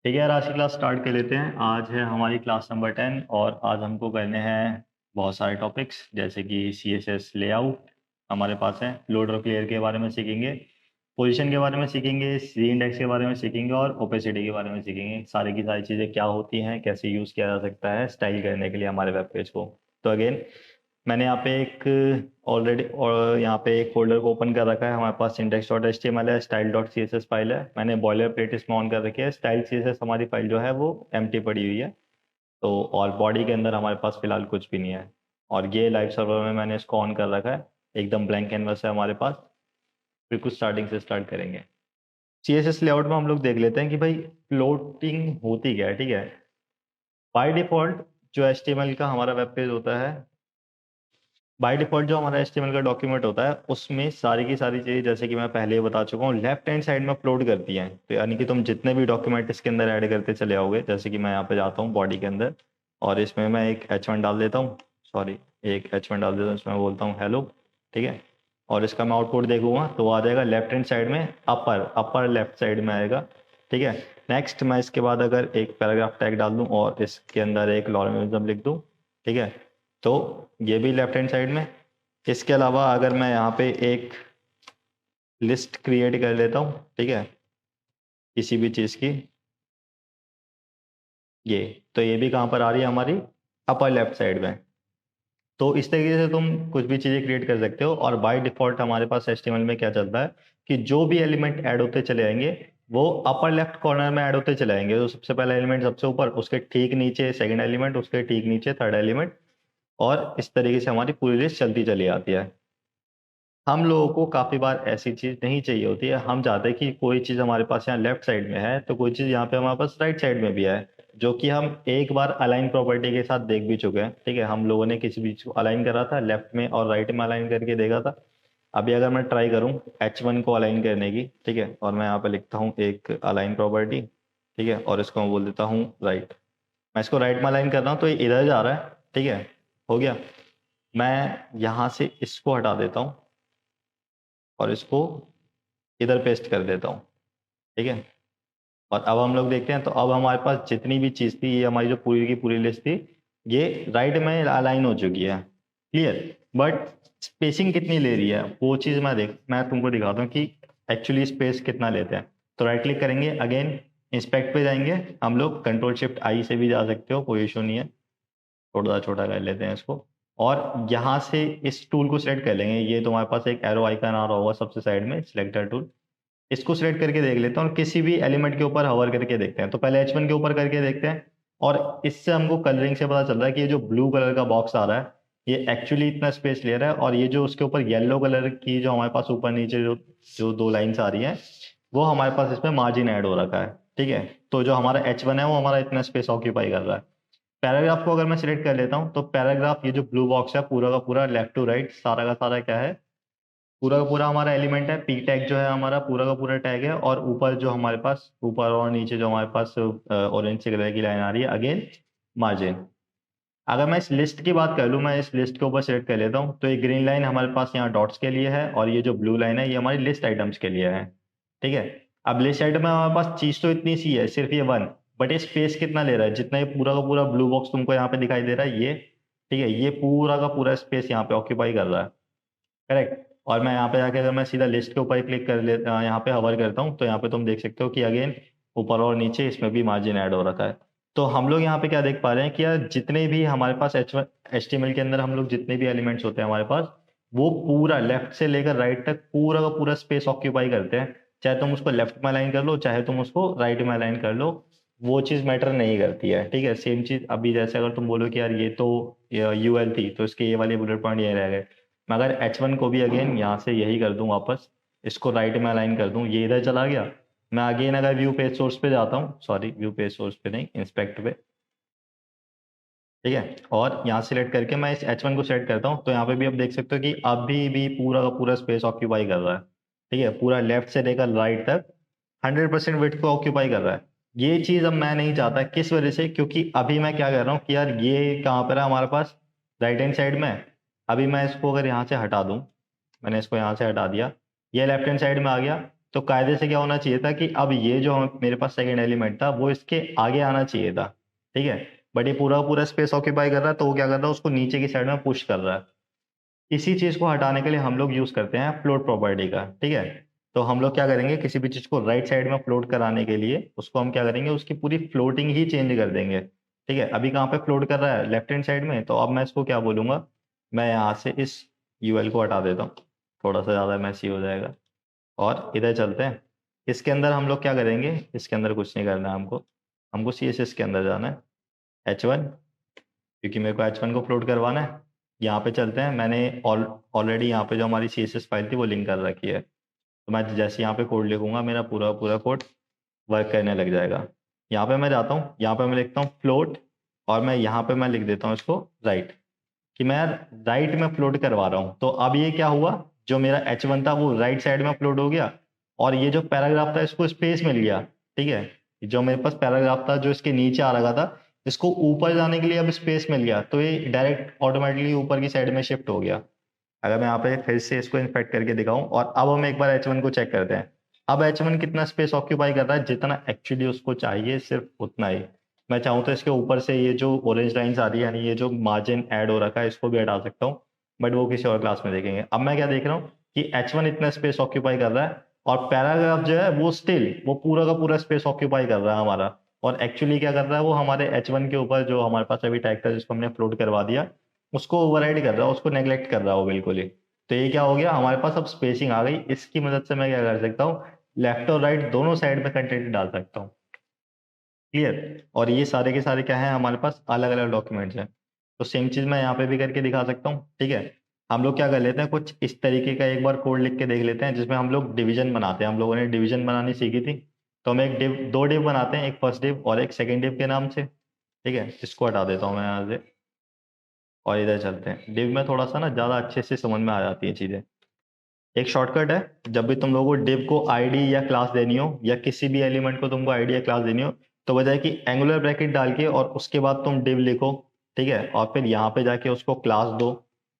ठीक है यार, आज की क्लास स्टार्ट कर लेते हैं। आज है हमारी क्लास नंबर 10 और आज हमको करने हैं बहुत सारे टॉपिक्स जैसे कि CSS लेआउट हमारे पास है, लोडर क्लियर के बारे में सीखेंगे, पोजीशन के बारे में सीखेंगे, सी इंडेक्स के बारे में सीखेंगे और ओपेसिटी के बारे में सीखेंगे। सारी की सारी चीज़ें क्या होती हैं, कैसे यूज़ किया जा सकता है स्टाइल करने के लिए हमारे वेब पेज को। तो अगेन मैंने यहाँ पे एक ऑलरेडी और यहाँ पे एक फोल्डर को ओपन कर रखा है। हमारे पास index.html है, style.css फाइल है। मैंने बॉयलर प्लेट इसमें ऑन कर रखी है। स्टाइल CSS हमारी फाइल जो है वो एम्प्टी पड़ी हुई है। तो और बॉडी के अंदर हमारे पास फिलहाल कुछ भी नहीं है। और ये लाइव सर्वर में मैंने इसको ऑन कर रखा है। एकदम ब्लैंक कैनवस है हमारे पास। फिर कुछ स्टार्टिंग से स्टार्ट करेंगे। CSS लेआउट में हम लोग देख लेते हैं कि भाई फ्लोटिंग होती क्या है। ठीक है, बाय डिफॉल्ट जो HTML का हमारा वेब पेज होता है, बाय डिफॉल्ट जो हमारा HTML का डॉक्यूमेंट होता है उसमें सारी की सारी चीज़ें जैसे कि मैं पहले ही बता चुका हूँ लेफ्ट हैंड साइड में अपलोड करती हैं। तो यानी कि तुम जितने भी डॉक्यूमेंट इसके अंदर ऐड करते चले आओगे, जैसे कि मैं यहाँ पे जाता हूँ बॉडी के अंदर और इसमें मैं एक H1 डाल देता हूँ, सॉरी एक H1 डाल देता हूँ, इसमें बोलता हूँ हेलो। ठीक है, और इसका मैं आउटपुट देखूंगा तो वो आ जाएगा लेफ्ट हैंड साइड में, अपर अपर लेफ्ट साइड में आएगा। ठीक है, नेक्स्ट मैं इसके बाद अगर एक पैराग्राफ टैग डाल दूँ और इसके अंदर एक लॉगरिथम लिख दूँ, ठीक है, तो ये भी लेफ्ट हैंड साइड में। इसके अलावा अगर मैं यहाँ पे एक लिस्ट क्रिएट कर लेता हूँ, ठीक है, किसी भी चीज़ की, ये तो ये भी कहाँ पर आ रही है हमारी अपर लेफ्ट साइड में। तो इस तरीके से तुम कुछ भी चीज़ें क्रिएट कर सकते हो। और बाय डिफॉल्ट हमारे पास HTML में क्या चलता है कि जो भी एलिमेंट ऐड होते चले आएंगे वो अपर लेफ्ट कॉर्नर में ऐड होते चले आएंगे। तो सबसे पहला एलिमेंट सबसे ऊपर, उसके ठीक नीचे सेकंड एलिमेंट, उसके ठीक नीचे थर्ड एलिमेंट, और इस तरीके से हमारी पूरी लिस्ट चलती चली आती है। हम लोगों को काफ़ी बार ऐसी चीज़ नहीं चाहिए होती है। हम चाहते हैं कि कोई चीज़ हमारे पास यहाँ लेफ्ट साइड में है तो कोई चीज़ यहाँ पे हमारे पास राइट साइड में भी है, जो कि हम एक बार अलाइन प्रॉपर्टी के साथ देख भी चुके हैं। ठीक है, हम लोगों ने किसी भी चीज़ को अलाइन करा था, लेफ्ट में और राइट में अलाइन करके देखा था। अभी अगर मैं ट्राई करूँ H1 को अलाइन करने की, ठीक है, और मैं यहाँ पे लिखता हूँ एक अलाइन प्रॉपर्टी, ठीक है, और इसको मैं बोल देता हूँ राइट। मैं इसको राइट में अलाइन कर रहा हूँ तो ये इधर जा रहा है। ठीक है, हो गया। मैं यहाँ से इसको हटा देता हूँ और इसको इधर पेस्ट कर देता हूँ। ठीक है, और अब हम लोग देखते हैं तो अब हमारे पास जितनी भी चीज़ थी, ये हमारी जो पूरी की पूरी लिस्ट थी, ये राइट में अलाइन हो चुकी है। क्लियर, बट स्पेसिंग कितनी ले रही है वो चीज़ मैं तुमको दिखाता हूँ कि एक्चुअली स्पेस कितना लेते हैं। तो राइट क्लिक करेंगे, अगेन इंस्पेक्ट पे जाएंगे, हम लोग कंट्रोल शिफ्ट आई से भी जा सकते हो, कोई इशू नहीं है। थोड़ा सा छोटा कर लेते हैं इसको और यहाँ से इस टूल को सिलेक्ट कर लेंगे। ये तुम्हारे पास एक एरो आइकन आ रहा होगा सबसे साइड में, सिलेक्टर टूल, इसको सिलेक्ट करके देख लेते हैं और किसी भी एलिमेंट के ऊपर हवर करके देखते हैं। तो पहले H1 के ऊपर करके देखते हैं और इससे हमको कलरिंग से पता चल रहा है कि ये जो ब्लू कलर का बॉक्स आ रहा है ये एक्चुअली इतना स्पेस ले रहा है, और ये जो उसके ऊपर येलो कलर की जो हमारे पास ऊपर नीचे जो जो दो लाइंस आ रही हैं वो हमारे पास इसमें मार्जिन ऐड हो रखा है। ठीक है, तो जो हमारा H1 है वो हमारा इतना स्पेस ऑक्यूपाई कर रहा है। पैराग्राफ को अगर मैं सिलेक्ट कर लेता हूँ तो पैराग्राफ, ये जो ब्लू बॉक्स है पूरा का पूरा लेफ्ट टू राइट सारा का सारा क्या है, पूरा का पूरा हमारा एलिमेंट है। पी टैग जो है हमारा पूरा का पूरा टैग है, और ऊपर जो हमारे पास ऊपर और नीचे जो हमारे पास ऑरेंज से कलर की लाइन आ रही है, अगेन मार्जिन। अगर मैं इस लिस्ट की बात कर लूँ, मैं इस लिस्ट के ऊपर सेलेक्ट कर लेता हूँ तो ये ग्रीन लाइन हमारे पास यहाँ डॉट्स के लिए है और ये जो ब्लू लाइन है ये हमारी लिस्ट आइटम्स के लिए है। ठीक है, अब लिस्ट आइटम में हमारे पास चीज तो इतनी सी है, सिर्फ ये वन, बट ये स्पेस कितना ले रहा है, जितना ये पूरा का पूरा ब्लू बॉक्स तुमको यहाँ पे दिखाई दे रहा है ये, ठीक है, ये पूरा का पूरा स्पेस यहाँ पे ऑक्यूपाई कर रहा है। करेक्ट, और मैं यहाँ पे जाके अगर मैं सीधा लिस्ट के ऊपर ही क्लिक कर ले यहाँ पे हवर करता हूँ तो यहाँ पे तुम देख सकते हो कि अगेन ऊपर और नीचे इसमें भी मार्जिन ऐड हो रखा है। तो हम लोग यहाँ पे क्या देख पा रहे हैं कि यार जितने भी हमारे पास HTML के अंदर हम लोग जितने भी एलिमेंट्स होते हैं हमारे पास, वो पूरा लेफ्ट से लेकर राइट तक पूरा का पूरा स्पेस ऑक्यूपाई करते हैं। चाहे तुम उसको लेफ्ट में अलाइन कर लो, चाहे तुम उसको राइट में अलाइन कर लो, वो चीज़ मैटर नहीं करती है। ठीक है, सेम चीज़ अभी जैसे अगर तुम बोलो कि यार ये तो UL थी तो इसके ये वाले बुलेट पॉइंट ये रह गए, मैं अगर H1 को भी अगेन यहाँ से यही कर दूं वापस, इसको राइट में अलाइन कर दूं, ये इधर चला गया। मैं अगेन अगर व्यू पेज सोर्स पे जाता हूँ, सॉरी व्यू पेज सोर्स पे नहीं, इंस्पेक्ट पे, ठीक है, और यहाँ सिलेक्ट करके मैं इस H1 को सेलेक्ट करता हूँ तो यहाँ पे भी आप देख सकते हो कि अभी भी पूरा का पूरा स्पेस ऑक्यूपाई कर रहा है। ठीक है, पूरा लेफ्ट से लेकर राइट तक 100% विड्थ को ऑक्यूपाई कर रहा है। ये चीज़ अब मैं नहीं चाहता, किस वजह से, क्योंकि अभी मैं क्या कर रहा हूँ कि यार ये कहाँ पर है हमारे पास, राइट हैंड साइड में। अभी मैं इसको अगर यहाँ से हटा दूँ, मैंने इसको यहाँ से हटा दिया, ये लेफ्ट हैंड साइड में आ गया। तो कायदे से क्या होना चाहिए था कि अब ये जो मेरे पास सेकंड एलिमेंट था वो इसके आगे आना चाहिए था, ठीक है। बट ये पूरा पूरा स्पेस ऑक्यूपाई कर रहा है, तो वो क्या कर रहा है, उसको नीचे की साइड में पुश कर रहा है। इसी चीज को हटाने के लिए हम लोग यूज करते हैं फ्लोट प्रॉपर्टी का, ठीक है। तो हम लोग क्या करेंगे, किसी भी चीज को राइट साइड में फ्लोट कराने के लिए उसको हम क्या करेंगे, उसकी पूरी फ्लोटिंग ही चेंज कर देंगे, ठीक है। अभी कहाँ पे फ्लोट कर रहा है, लेफ्ट हैंड साइड में, तो अब मैं इसको क्या बोलूंगा, मैं यहाँ से इस यूएल को हटा देता हूँ, थोड़ा सा ज्यादा मैसी हो जाएगा। और इधर चलते हैं, इसके अंदर हम लोग क्या करेंगे, इसके अंदर कुछ नहीं करना है हमको, हमको CSS के अंदर जाना है, H1, क्योंकि मेरे को H1 को फ्लोट करवाना है। यहाँ पे चलते हैं, मैंने ऑलरेडी यहाँ पे जो हमारी CSS फाइल थी वो लिंक कर रखी है, तो मैं जैसे यहाँ पे कोड लिखूंगा मेरा पूरा पूरा कोड वर्क करने लग जाएगा। यहाँ पे मैं जाता हूँ, यहाँ पे मैं लिखता हूँ फ्लोट, और मैं यहाँ पे मैं लिख देता हूँ इसको राइट, कि मैं राइट में फ्लोट करवा रहा हूँ। तो अब ये क्या हुआ, जो मेरा H1 था वो राइट साइड में फ्लोट हो गया, और ये जो पैराग्राफ था इसको स्पेस मिल गया, ठीक है। जो मेरे पास पैराग्राफ था जो इसके नीचे आ रहा था, इसको ऊपर जाने के लिए अब स्पेस मिल गया, तो ये डायरेक्ट ऑटोमेटिकली ऊपर की साइड में शिफ्ट हो गया। अगर मैं यहाँ पे फिर से इसको इंस्पेक्ट करके दिखाऊं, और अब हम एक बार H1 को चेक करते हैं। अब H1 कितना स्पेस ऑक्यूपाई कर रहा है, जितना एक्चुअली उसको चाहिए सिर्फ उतना ही। मैं चाहूँ तो इसके ऊपर से ये जो ऑरेंज लाइंस आ रही है, यानी ये जो मार्जिन ऐड हो रखा है, इसको भी हटा सकता हूँ, बट वो किसी और क्लास में देखेंगे। अब मैं क्या देख रहा हूँ कि H1 इतना स्पेस ऑक्यूपाई कर रहा है, और पैराग्राफ जो है वो स्टिल वो पूरा का पूरा स्पेस ऑक्यूपाई कर रहा है हमारा। और एक्चुअली क्या कर रहा है, वो हमारे H1 के ऊपर जो हमारे पास अभी टैग था जिसको हमने फ्लोट करवा दिया, उसको ओवरराइड कर रहा है, उसको नेग्लेक्ट कर रहा है वो बिल्कुल ही। तो ये क्या हो गया, हमारे पास अब स्पेसिंग आ गई, इसकी मदद से मैं क्या कर सकता हूँ, लेफ्ट और राइट दोनों साइड में कंटेंट डाल सकता हूँ। क्लियर। और ये सारे के सारे क्या है, हमारे पास अलग अलग डॉक्यूमेंट्स हैं। तो सेम चीज मैं यहाँ पे भी करके दिखा सकता हूँ, ठीक है। हम लोग क्या कर लेते हैं, कुछ इस तरीके का एक बार कोड लिख के देख लेते हैं, जिसमें हम लोग डिवीजन बनाते हैं। हम लोगों ने डिवीजन बनानी सीखी थी, तो हम एक डिव दो डिव बनाते हैं, एक फर्स्ट डिव और एक सेकेंड डिव के नाम से, ठीक है। इसको हटा देता हूँ मैं यहाँ से, और इधर चलते हैं। डिव में थोड़ा सा ना ज़्यादा अच्छे से समझ में आ जाती है चीज़ें। एक शॉर्टकट है, जब भी तुम लोगों को डिव को आईडी या क्लास देनी हो, या किसी भी एलिमेंट को तुमको आईडी या क्लास देनी हो, तो बजाय कि एंगुलर ब्रैकेट डाल के और उसके बाद तुम डिव लिखो, ठीक है, और फिर यहाँ पे जाके उसको क्लास दो,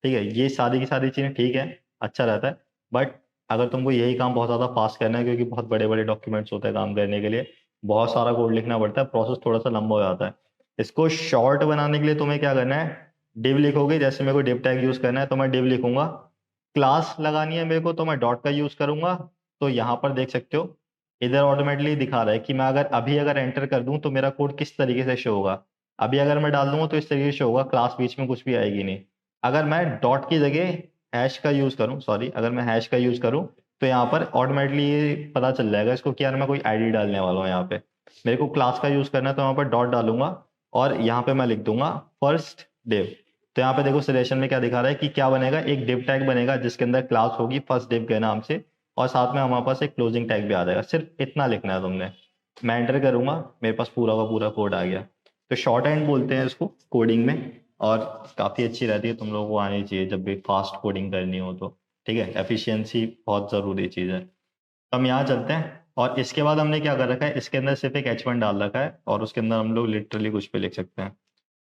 ठीक है। ये सारी की सारी चीज़ें ठीक है, अच्छा रहता है। बट अगर तुमको यही काम बहुत ज़्यादा फास्ट करना है, क्योंकि बहुत बड़े बड़े डॉक्यूमेंट्स होते हैं काम करने के लिए, बहुत सारा कोड लिखना पड़ता है, प्रोसेस थोड़ा सा लंबा हो जाता है। इसको शॉर्ट बनाने के लिए तुम्हें क्या करना है, डिव लिखोगे, जैसे मेरे को डिव टैग यूज करना है तो मैं डिव लिखूंगा। क्लास लगानी है मेरे को तो मैं डॉट का यूज करूंगा। तो यहाँ पर देख सकते हो, इधर ऑटोमेटिकली दिखा रहा है कि मैं अगर एंटर कर दूं तो मेरा कोड किस तरीके से शो होगा। अभी अगर मैं डाल दूंगा तो इस तरीके से शो होगा, क्लास बीच में कुछ भी आएगी नहीं। अगर मैं डॉट की जगह हैश का यूज करूं, सॉरी, अगर मैं हैश का यूज करूं, तो यहाँ पर ऑटोमेटिकली ये पता चल जाएगा इसको कि यार मैं कोई आईडी डालने वाला हूँ। यहाँ पे मेरे को क्लास का यूज करना है, तो यहाँ पर डॉट डालूंगा, और यहाँ पे मैं लिख दूंगा फर्स्ट डिव। तो यहाँ पे देखो सिलेक्शन में क्या दिखा रहा है कि क्या बनेगा, एक डिव टैग बनेगा जिसके अंदर क्लास होगी फर्स्ट डिव के नाम से, और साथ में हमारे पास एक क्लोजिंग टैग भी आ जाएगा। सिर्फ इतना लिखना है तुमने। मैं एंटर करूंगा, मेरे पास पूरा का पूरा कोड आ गया। तो शॉर्ट हैंड बोलते हैं इसको कोडिंग में, और काफ़ी अच्छी रहती है, तुम लोगों को आनी चाहिए जब भी फास्ट कोडिंग करनी हो तो, ठीक है। एफिशिएंसी बहुत ज़रूरी चीज़ है। तो हम यहाँ चलते हैं, और इसके बाद हमने क्या कर रखा है, इसके अंदर सिर्फ एक H1 डाल रखा है, और उसके अंदर हम लोग लिटरली कुछ भी लिख सकते हैं।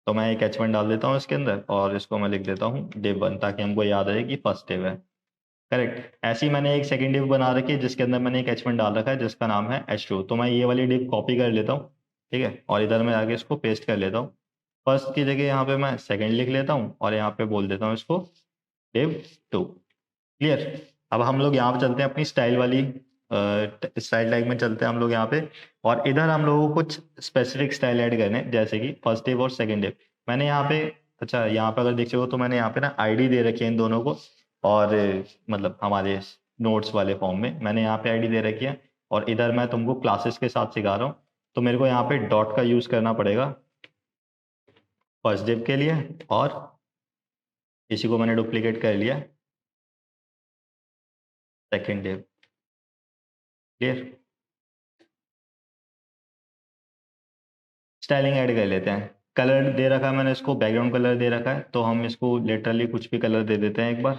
तो मैं एक H1 डाल देता हूँ इसके अंदर, और इसको मैं लिख देता हूँ div1, ताकि हमको याद रहे कि फर्स्ट डिव है। करेक्ट। ऐसे ही मैंने एक सेकंड डिव बना रखी है जिसके अंदर मैंने एक H1 डाल रखा है जिसका नाम है H2। तो मैं ये वाली डिव कॉपी कर लेता हूँ, ठीक है, और इधर मैं आगे इसको पेस्ट कर लेता हूँ। फर्स्ट की जगह यहाँ पे मैं सेकंड लिख लेता हूँ, और यहाँ पे बोल देता हूँ इसको div2। क्लियर। अब हम लोग यहाँ पे चलते हैं अपनी स्टाइल वाली स्टाइल टैग में चलते हैं हम लोग यहाँ पे, और इधर हम लोगों को कुछ स्पेसिफिक स्टाइल ऐड करने हैं, जैसे कि फर्स्ट डिव और सेकंड डिव। मैंने यहाँ पे, अच्छा यहाँ पे अगर देख सको तो मैंने यहाँ पे ना आईडी दे रखी है इन दोनों को, और मतलब हमारे नोट्स वाले फॉर्म में मैंने यहाँ पे आईडी दे रखी है, और इधर मैं तुमको क्लासेस के साथ सिखा रहा हूँ। तो मेरे को यहाँ पे डॉट का यूज करना पड़ेगा फर्स्ट डिव के लिए, और इसी को मैंने डुप्लीकेट कर लिया second div. Clear. Styling add कर लेते हैं। कलर दे रखा है मैंने इसको, बैकग्राउंड कलर दे रखा है, तो हम इसको लिटरली कुछ भी कलर दे देते हैं एक बार,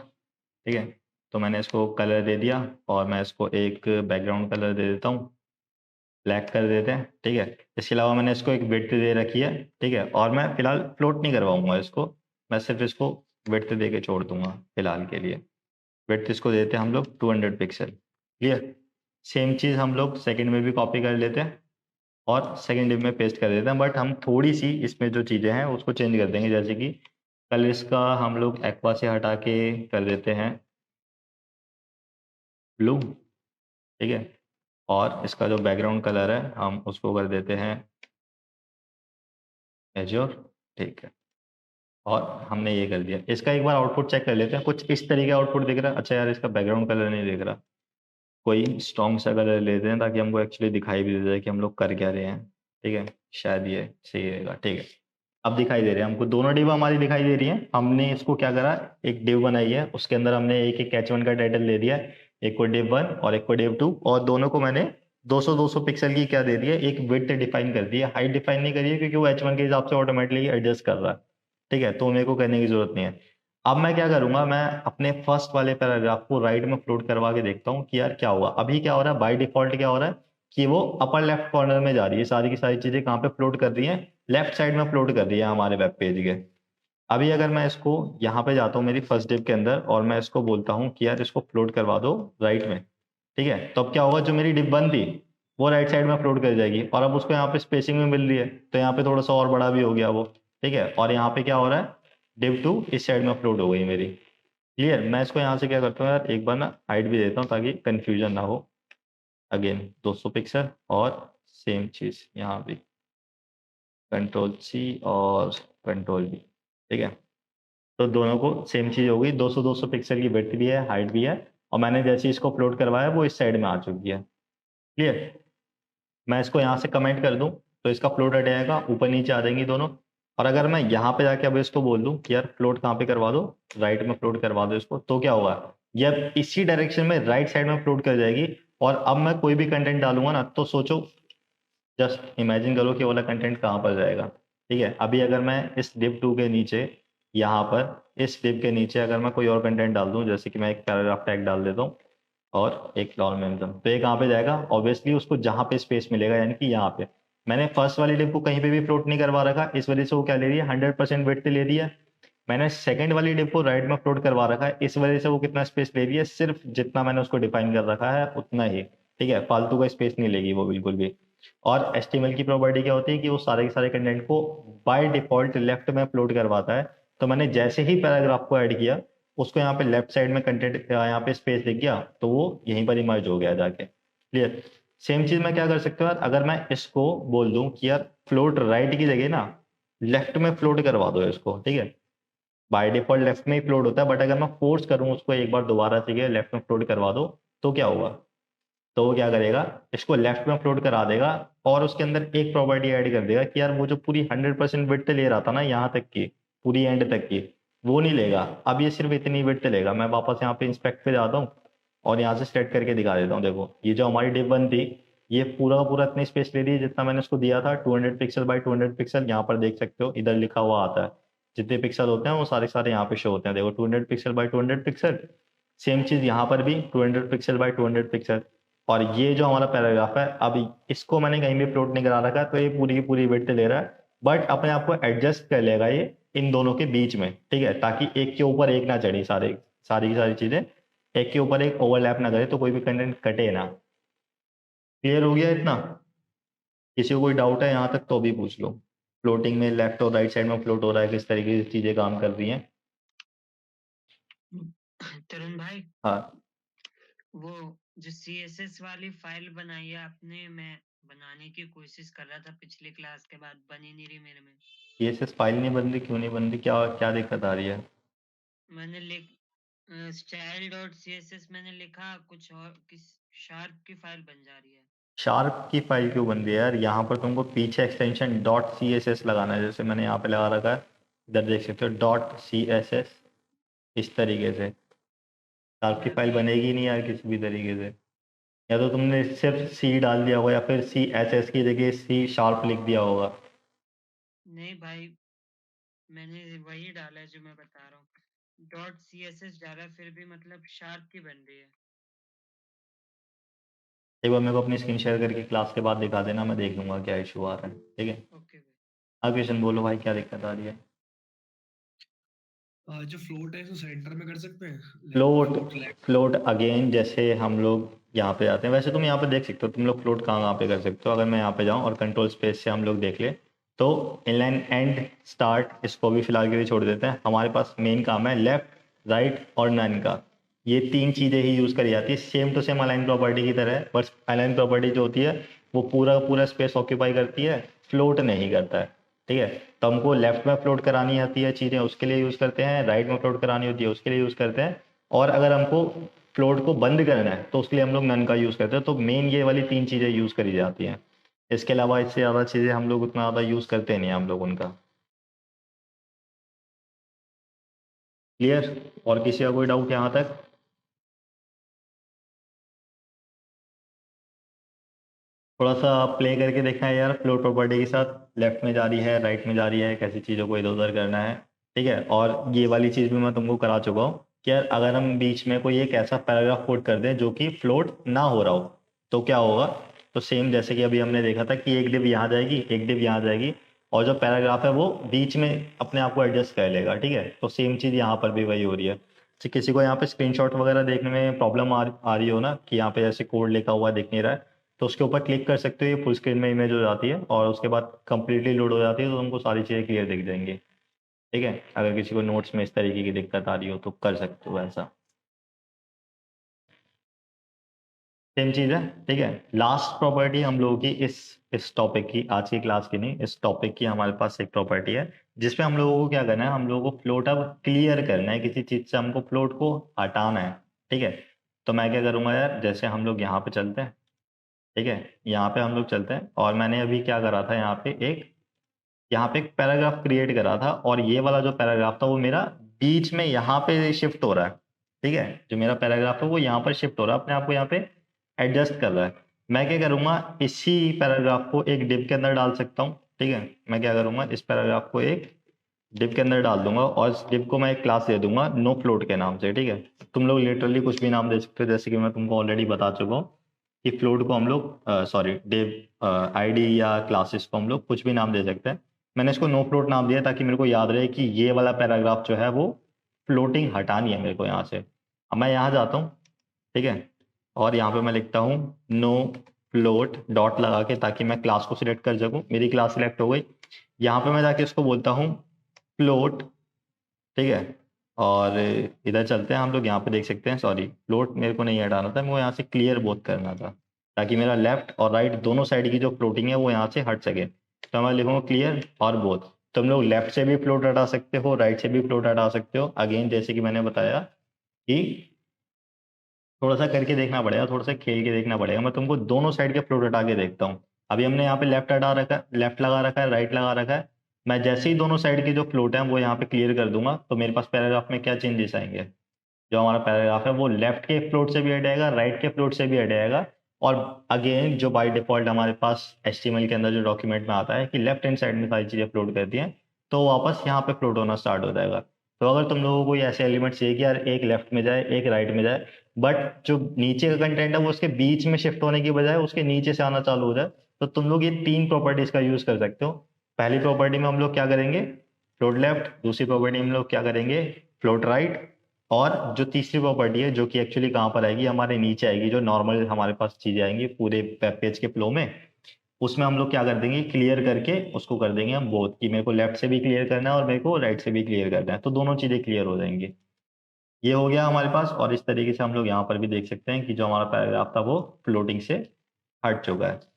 ठीक है। तो मैंने इसको कलर दे दिया, और मैं इसको एक बैकग्राउंड कलर दे देता हूँ, ब्लैक कर देते हैं, ठीक है। इसके अलावा मैंने इसको एक विड्थ दे रखी है, ठीक है, और मैं फिलहाल फ्लोट नहीं करवाऊंगा इसको, मैं सिर्फ इसको विड्थ दे के छोड़ दूंगा फिलहाल के लिए। विड्थ इसको देते हैं हम लोग 200 पिक्सल। क्लियर। सेम चीज़ हम लोग सेकंड में भी कॉपी कर लेते हैं और सेकंड डिव में पेस्ट कर देते हैं, बट हम थोड़ी सी इसमें जो चीज़ें हैं उसको चेंज कर देंगे। जैसे कि कलर्स का हम लोग एक्वा से हटा के कर देते हैं ब्लू, ठीक है। और इसका जो बैकग्राउंड कलर है हम उसको कर देते हैं एज्योर, ठीक है। और हमने ये कर दिया। इसका एक बार आउटपुट चेक कर लेते हैं। कुछ इस तरीके आउटपुट दिख रहा है। अच्छा यार, इसका बैकग्राउंड कलर नहीं दिख रहा। कोई स्ट्रॉन्ग सा कलर लेते हैं ताकि हमको एक्चुअली दिखाई भी दे जाए कि हम लोग कर क्या रहे हैं, ठीक है। शायद ये सही रहेगा, ठीक है। अब दिखाई दे रहे हैं हमको, दोनों डिव हमारी दिखाई दे रही हैं। हमने इसको क्या करा, एक डिव बनाई है, उसके अंदर हमने एक एक कैच वन का टाइटल दे दिया है, एक को डिव वन और एक को डिव टू, और दोनों को मैंने 200-200 पिक्सल की क्या दे दिया, एक विड्थ डिफाइन कर दी है। हाइट डिफाइन नहीं करी है क्योंकि वो H1 के हिसाब से ऑटोमेटिकली एडजस्ट कर रहा है, ठीक है। तो मेरे को करने की जरूरत नहीं है। अब मैं क्या करूंगा, मैं अपने फर्स्ट वाले पैराग्राफ को राइट में फ्लोट करवा के देखता हूँ कि यार क्या हुआ। अभी क्या हो रहा है, बाय डिफॉल्ट क्या हो रहा है कि वो अपर लेफ्ट कॉर्नर में जा रही है। सारी की सारी चीजें कहाँ पे फ्लोट कर रही हैं, लेफ्ट साइड में फ्लोट कर रही है हमारे वेब पेज के। अभी अगर मैं इसको यहाँ पे जाता हूँ मेरी फर्स्ट डिव के अंदर और मैं इसको बोलता हूँ कि यार इसको फ्लोट करवा दो राइट में, ठीक है। तो अब क्या होगा, जो मेरी डिव वन थी वो राइट साइड में फ्लोट कर जाएगी, और अब उसको यहाँ पे स्पेसिंग में मिल रही है तो यहाँ पे थोड़ा सा और बड़ा भी हो गया वो, ठीक है। और यहाँ पे क्या हो रहा है, डिव टू इस साइड में फ्लोट हो गई मेरी। क्लियर। मैं इसको यहाँ से क्या करता हूँ यार, एक बार ना हाइट भी देता हूँ ताकि कंफ्यूजन ना हो। अगेन 200 पिक्सल और सेम चीज यहाँ भी, कंट्रोल सी और कंट्रोल बी, ठीक है। तो दोनों को सेम चीज हो गई, 200-200 पिक्सल की विड्थ भी है, हाइट भी है, और मैंने जैसे इसको अपलोड करवाया वो इस साइड में आ चुकी है। क्लियर। मैं इसको यहाँ से कमेंट कर दूं तो इसका फ्लोट हट जाएगा, ऊपर नीचे आ जाएंगी दोनों। और अगर मैं यहाँ पे जाके अब इसको बोल दूं कि यार फ्लोट कहाँ पे करवा दो, राइट में फ्लोट करवा दो इसको, तो क्या होगा, ये अब इसी डायरेक्शन में राइट साइड में फ्लोट कर जाएगी। और अब मैं कोई भी कंटेंट डालूंगा ना, तो सोचो, जस्ट इमेजिन करो कि वो वाला कंटेंट कहाँ पर जाएगा, ठीक है। अभी अगर मैं इस div 2 के नीचे, यहाँ पर इस div के नीचे अगर मैं कोई और कंटेंट डाल दूं, जैसे कि मैं एक पैराग्राफ टैग डाल देता हूँ और एक डॉर्मेंटम, तो ये कहाँ पे जाएगा, ऑब्वियसली उसको जहाँ पे स्पेस मिलेगा, यानी कि यहाँ पे। मैंने फर्स्ट वाली डिव को कहीं पे भी फ्लोट नहीं करवा रखा, इस वजह से वो क्या ले रही है, 100% विड्थ ले रही है। मैंने सेकंड वाली डिव को राइट में फ्लोट करवा रखा है, इस वजह से वो कितना स्पेस ले रही है, सिर्फ जितना मैंने उसको डिफाइन कर रखा है उतना ही, ठीक है। फालतू का स्पेस नहीं लेगी वो बिल्कुल भी। और HTML की प्रॉपर्टी क्या होती है कि वो सारे के सारे कंटेंट को बाय डिफॉल्ट लेफ्ट में अपलोड करवाता है। तो मैंने जैसे ही पैराग्राफ को ऐड किया, उसको यहाँ पे लेफ्ट साइड में कंटेंट, यहाँ पे स्पेस दिख गया, तो वो यहीं पर इमर्ज हो गया जाके। क्लियर। सेम चीज मैं क्या कर सकता हूँ यार, अगर मैं इसको बोल दूं कि यार फ्लोट राइट की जगह ना लेफ्ट में फ्लोट करवा दो इसको, ठीक है। बाय डिफॉल्ट लेफ्ट में ही फ्लोट होता है, बट अगर मैं फोर्स करूं उसको एक बार दोबारा से लेफ्ट में फ्लोट करवा दो, तो क्या होगा, तो वो क्या करेगा, इसको लेफ्ट में फ्लोट करा देगा और उसके अंदर एक प्रॉपर्टी ऐड कर देगा कि यार वो जो पूरी 100% विड्थ ले रहा था ना यहाँ तक की, पूरी एंड तक की, वो नहीं लेगा। अब ये सिर्फ इतनी विड्थ लेगा। मैं वापस यहाँ पे इंस्पेक्ट पे जाता हूँ और यहाँ से सेट करके दिखा देता हूँ। देखो ये जो हमारी डिव वन थी, ये पूरा का पूरा इतनी स्पेस ले रही है जितना मैंने उसको दिया था, 200 पिक्सल बाई 200 पिक्सल। यहाँ पर देख सकते हो, इधर लिखा हुआ आता है, जितने पिक्सल होते हैं वो सारे सारे यहाँ पे शो होते हैं। देखो 200 पिक्सल बाई 200 पिक्सल। सेम चीज यहाँ पर भी 200 पिक्सल बाई 200 पिक्सल। और ये जो हमारा पैराग्राफ है, अब इसको मैंने कहीं भी प्लॉट नहीं करा रखा, तो ये पूरी की पूरी विड्थ ले रहा है, बट अपने आप को एडजस्ट कर लेगा ये इन दोनों के बीच में, ठीक है, ताकि एक के ऊपर एक ना चढ़ी, सारी की सारी चीजें एक के ऊपर एक ओवरलैप ना करे, तो कोई भी कंटेंट कटे ना। क्लियर हो गया इतना? किसी को कोई डाउट है यहाँ तक तो अभी पूछ लो। फ्लोटिंग में लेफ्ट और राइट साइड में फ्लोट हो रहा है, किस तरीके से चीजें काम कर रही हैं। तरुण भाई, हाँ, वो जो CSS वाली फाइल बनाई है आपने, मैं बनाने की कोशिश कर रहा था पिछली क्लास के बाद, बनी नहीं रही मेरे में। CSS फाइल नहीं बन रही, क्यों नहीं बन रही, क्या क्या दिक्कत आ रही है? मैंने लिख style.css मैंने लिखा कुछ और, किस शार्प की फाइल बन जा रही है। शार्प की फाइल क्यों बन रही है यार? यहाँ पर तुमको पीछे extension dot C S S लगाना है, जैसे मैंने यहाँ पे लगा रखा है, इधर देख सकते हो डॉट सी एस एस, इस तरीके से। शार्प की मैं फाइल अभी बनेगी नहीं यार किसी भी तरीके से। या तो तुमने सिर्फ सी डाल दिया होगा, या फिर सी एस एस की जगह सी शार्प लिख दिया होगा। नहीं भाई, मैंने वही डाला है जो मैं बता रहा हूँ, .css डाला, फिर भी मतलब शार्प की बन रही है। एक बार मेरे को अपनी स्क्रीन शेयर करके क्लास के बाद दिखा देना, मैं देख लूंगा क्या इशू आ रहा है, ठीक है। ओके भाई। हाँ क्वेश्चन बोलो भाई, क्या दिक्कत आ रही है? जो फ्लोट है इसको सेंटर में कर सकते हैं, float, float left. Float again जैसे हम लोग यहाँ पे आते हैं। वैसे तुम यहाँ पे देख सकते हो, तुम लोग फ्लोट कहाँ कहाँ पे कर सकते हो। अगर मैं यहाँ पे जाऊँ और कंट्रोल स्पेस से हम लोग देख ले तो इनलाइन एंड स्टार्ट इसको भी फिलहाल के लिए छोड़ देते हैं। हमारे पास मेन काम है लेफ्ट राइट और नन का। ये तीन चीज़ें ही यूज़ करी जाती है, same to same align property की तरह है। बस अलाइन प्रॉपर्टी जो होती है वो पूरा पूरा स्पेस ऑक्यूपाई करती है, फ्लोट नहीं करता है। ठीक है, तो हमको लेफ्ट में फ्लोट करानी आती है चीज़ें, उसके लिए यूज़ करते हैं। राइट में फ्लोट करानी होती है, उसके लिए यूज़ करते हैं। और अगर हमको फ्लोट को बंद करना है तो उसके लिए हम लोग नन का यूज़ करते हैं। तो मेन ये वाली तीन चीज़ें यूज़ करी जाती हैं। इसके अलावा इससे ज़्यादा चीज़ें हम लोग उतना ज़्यादा यूज़ करते नहीं हैं हम लोग उनका। क्लियर? और किसी का कोई डाउट यहाँ तक? थोड़ा सा प्ले करके देखना है यार फ्लोट प्रॉपर्टी के साथ। लेफ्ट में जा रही है, राइट में जा रही है, कैसी चीज़ों को इधर उधर करना है। ठीक है, और ये वाली चीज़ भी मैं तुमको करा चुका हूँ कि यार अगर हम बीच में कोई एक ऐसा पैराग्राफ कोड कर दें जो कि फ्लोट ना हो रहा हो तो क्या होगा। तो सेम जैसे कि अभी हमने देखा था कि एक डिव यहाँ जाएगी, एक डिव यहाँ जाएगी, और जो पैराग्राफ है वो बीच में अपने आप को एडजस्ट कर लेगा। ठीक है, तो सेम चीज़ यहाँ पर भी वही हो रही है। तो किसी को यहाँ पे स्क्रीनशॉट वगैरह देखने में प्रॉब्लम आ रही हो ना, कि यहाँ पे जैसे कोड लिखा हुआ दिख नहीं रहा है, तो उसके ऊपर क्लिक कर सकते हो, ये फुल स्क्रीन में इमेज हो जाती है और उसके बाद कंप्लीटली लोड हो जाती है, तो तुमको सारी चीज़ें क्लियर दिख जाएंगी। ठीक है, अगर किसी को नोट्स में इस तरीके की दिक्कत आ रही हो तो कर सकते हो ऐसा। सेम चीज़ है। ठीक है, लास्ट प्रॉपर्टी हम लोगों की इस टॉपिक की, आज की क्लास की नहीं, इस टॉपिक की हमारे पास एक प्रॉपर्टी है जिसपे हम लोगों को क्या करना है, हम लोगों को फ्लोट अब क्लियर करना है। किसी चीज़ से हमको फ्लोट को हटाना है। ठीक है, तो मैं क्या करूँगा यार, जैसे हम लोग यहाँ पे चलते हैं। ठीक है, यहाँ पे हम लोग चलते हैं और मैंने अभी क्या करा था, यहाँ पे एक पैराग्राफ क्रिएट करा था, और ये वाला जो पैराग्राफ था वो मेरा बीच में यहाँ पे शिफ्ट हो रहा है। ठीक है, जो मेरा पैराग्राफ है वो यहाँ पर शिफ्ट हो रहा है, अपने आप को यहाँ पे एडजस्ट कर रहा है। मैं क्या करूँगा, इसी पैराग्राफ को एक डिव के अंदर डाल सकता हूँ। ठीक है, मैं क्या करूँगा, इस पैराग्राफ को एक डिव के अंदर डाल दूंगा और इस डिव को मैं एक क्लास दे दूंगा नो फ्लोट के नाम से। ठीक है, तुम लोग लिटरली कुछ भी नाम दे सकते हो, जैसे कि मैं तुमको ऑलरेडी बता चुका हूँ कि फ्लोट को हम लोग सॉरी डिव आईडी या क्लासेस को हम लोग कुछ भी नाम दे सकते हैं। मैंने इसको नो फ्लोट नाम दिया ताकि मेरे को याद रहे कि ये वाला पैराग्राफ जो है वो फ्लोटिंग हटानी है मेरे को यहाँ से। अब मैं यहाँ जाता हूँ। ठीक है, और यहाँ पे मैं लिखता हूँ नो फ्लोट डॉट लगा के, ताकि मैं क्लास को सिलेक्ट कर सकूँ। मेरी क्लास सिलेक्ट हो गई। यहाँ पे मैं जाके इसको बोलता हूँ फ्लोट। ठीक है, और इधर चलते हैं हम लोग, यहाँ पे देख सकते हैं, सॉरी फ्लोट मेरे को नहीं हटाना था, मेरे को यहाँ से क्लियर बोथ करना था ताकि मेरा लेफ्ट और राइट दोनों साइड की जो फ्लोटिंग है वो यहाँ से हट सके। तो मैं लिखूंगा क्लियर और बोथ। तुम लोग लेफ्ट से भी फ्लोट हटा सकते हो, राइट से भी फ्लोट हटा सकते हो। अगेन जैसे कि मैंने बताया कि थोड़ा सा करके देखना पड़ेगा, थोड़ा सा खेल के देखना पड़ेगा। मैं तुमको दोनों साइड के फ्लोट हटा के देखता हूँ। अभी हमने यहाँ पे लेफ्ट हटा रखा है, लेफ्ट लगा रखा है, राइट लगा रखा है। मैं जैसे ही दोनों साइड की जो फ्लोट है वो यहाँ पे क्लियर कर दूंगा तो मेरे पास पैराग्राफ में क्या चेंजेस आएंगे। जो हमारा पैराग्राफ है वो लेफ्ट के फ्लोट से भी हट जाएगा, राइट के फ्लोट से भी हट जाएगा। और अगेन जो बाय डिफॉल्ट हमारे पास HTML के अंदर जो डॉक्यूमेंट में आता है कि लेफ्ट हैंड साइड में सारी चीज़ें फ्लोट करती हैं, तो वापस यहाँ पे फ्लोट होना स्टार्ट हो जाएगा। तो अगर तुम लोगों को ऐसे एलिमेंट चाहिए कि यार एक लेफ्ट में जाए एक राइट में जाए, बट जो नीचे का कंटेंट है वो उसके बीच में शिफ्ट होने की बजाय उसके नीचे से आना चालू हो जाए, तो तुम लोग ये तीन प्रॉपर्टीज का यूज कर सकते हो। पहली प्रॉपर्टी में हम लोग क्या करेंगे, फ्लोट लेफ्ट। दूसरी प्रॉपर्टी में हम लोग क्या करेंगे, फ्लोट राइट। और जो तीसरी प्रॉपर्टी है जो कि एक्चुअली कहाँ पर आएगी, हमारे नीचे आएगी, जो नॉर्मल हमारे पास चीजें आएंगी पूरे वेब पेज के फ्लो में, उसमें हम लोग क्या कर देंगे, क्लियर करके उसको कर देंगे हम बोथ, कि मेरे को लेफ्ट से भी क्लियर करना है और मेरे को राइट से भी क्लियर करना है, तो दोनों चीजें क्लियर हो जाएंगी। ये हो गया हमारे पास। और इस तरीके से हम लोग यहाँ पर भी देख सकते हैं कि जो हमारा पैराग्राफ था वो फ्लोटिंग से हट चुका है।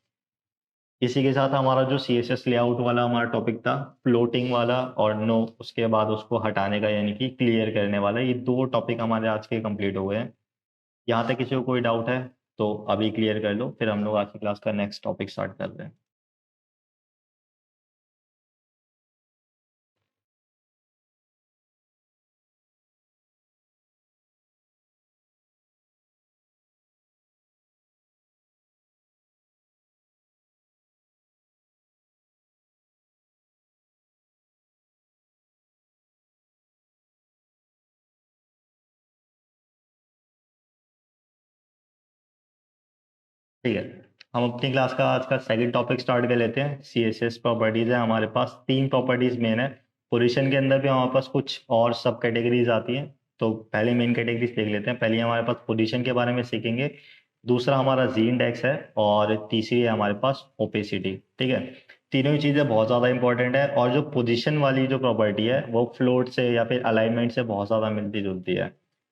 इसी के साथ हमारा जो CSS लेआउट वाला हमारा टॉपिक था, फ्लोटिंग वाला और नो उसके बाद उसको हटाने का यानी कि क्लियर करने वाला, ये दो टॉपिक हमारे आज के कंप्लीट हो गए हैं। यहाँ तक किसी को कोई डाउट है तो अभी क्लियर कर लो, फिर हम लोग आज की क्लास का नेक्स्ट टॉपिक स्टार्ट कर रहे हैं। ठीक है, हम अपनी क्लास का आज का सेकंड टॉपिक स्टार्ट कर लेते हैं। CSS प्रॉपर्टीज है हमारे पास, तीन प्रॉपर्टीज मेन है। पोजीशन के अंदर भी हमारे पास कुछ और सब कैटेगरीज आती हैं, तो पहले मेन कैटेगरीज देख लेते हैं। पहले हमारे पास पोजीशन के बारे में सीखेंगे दूसरा हमारा जी इंडेक्स है और तीसरी है हमारे पास ओपेसिटी। ठीक है, तीनों ही चीज़ें बहुत ज़्यादा इंपॉर्टेंट है और जो पोजीशन वाली जो प्रॉपर्टी है वो फ्लोट से या फिर अलाइनमेंट से बहुत ज़्यादा मिलती जुलती है,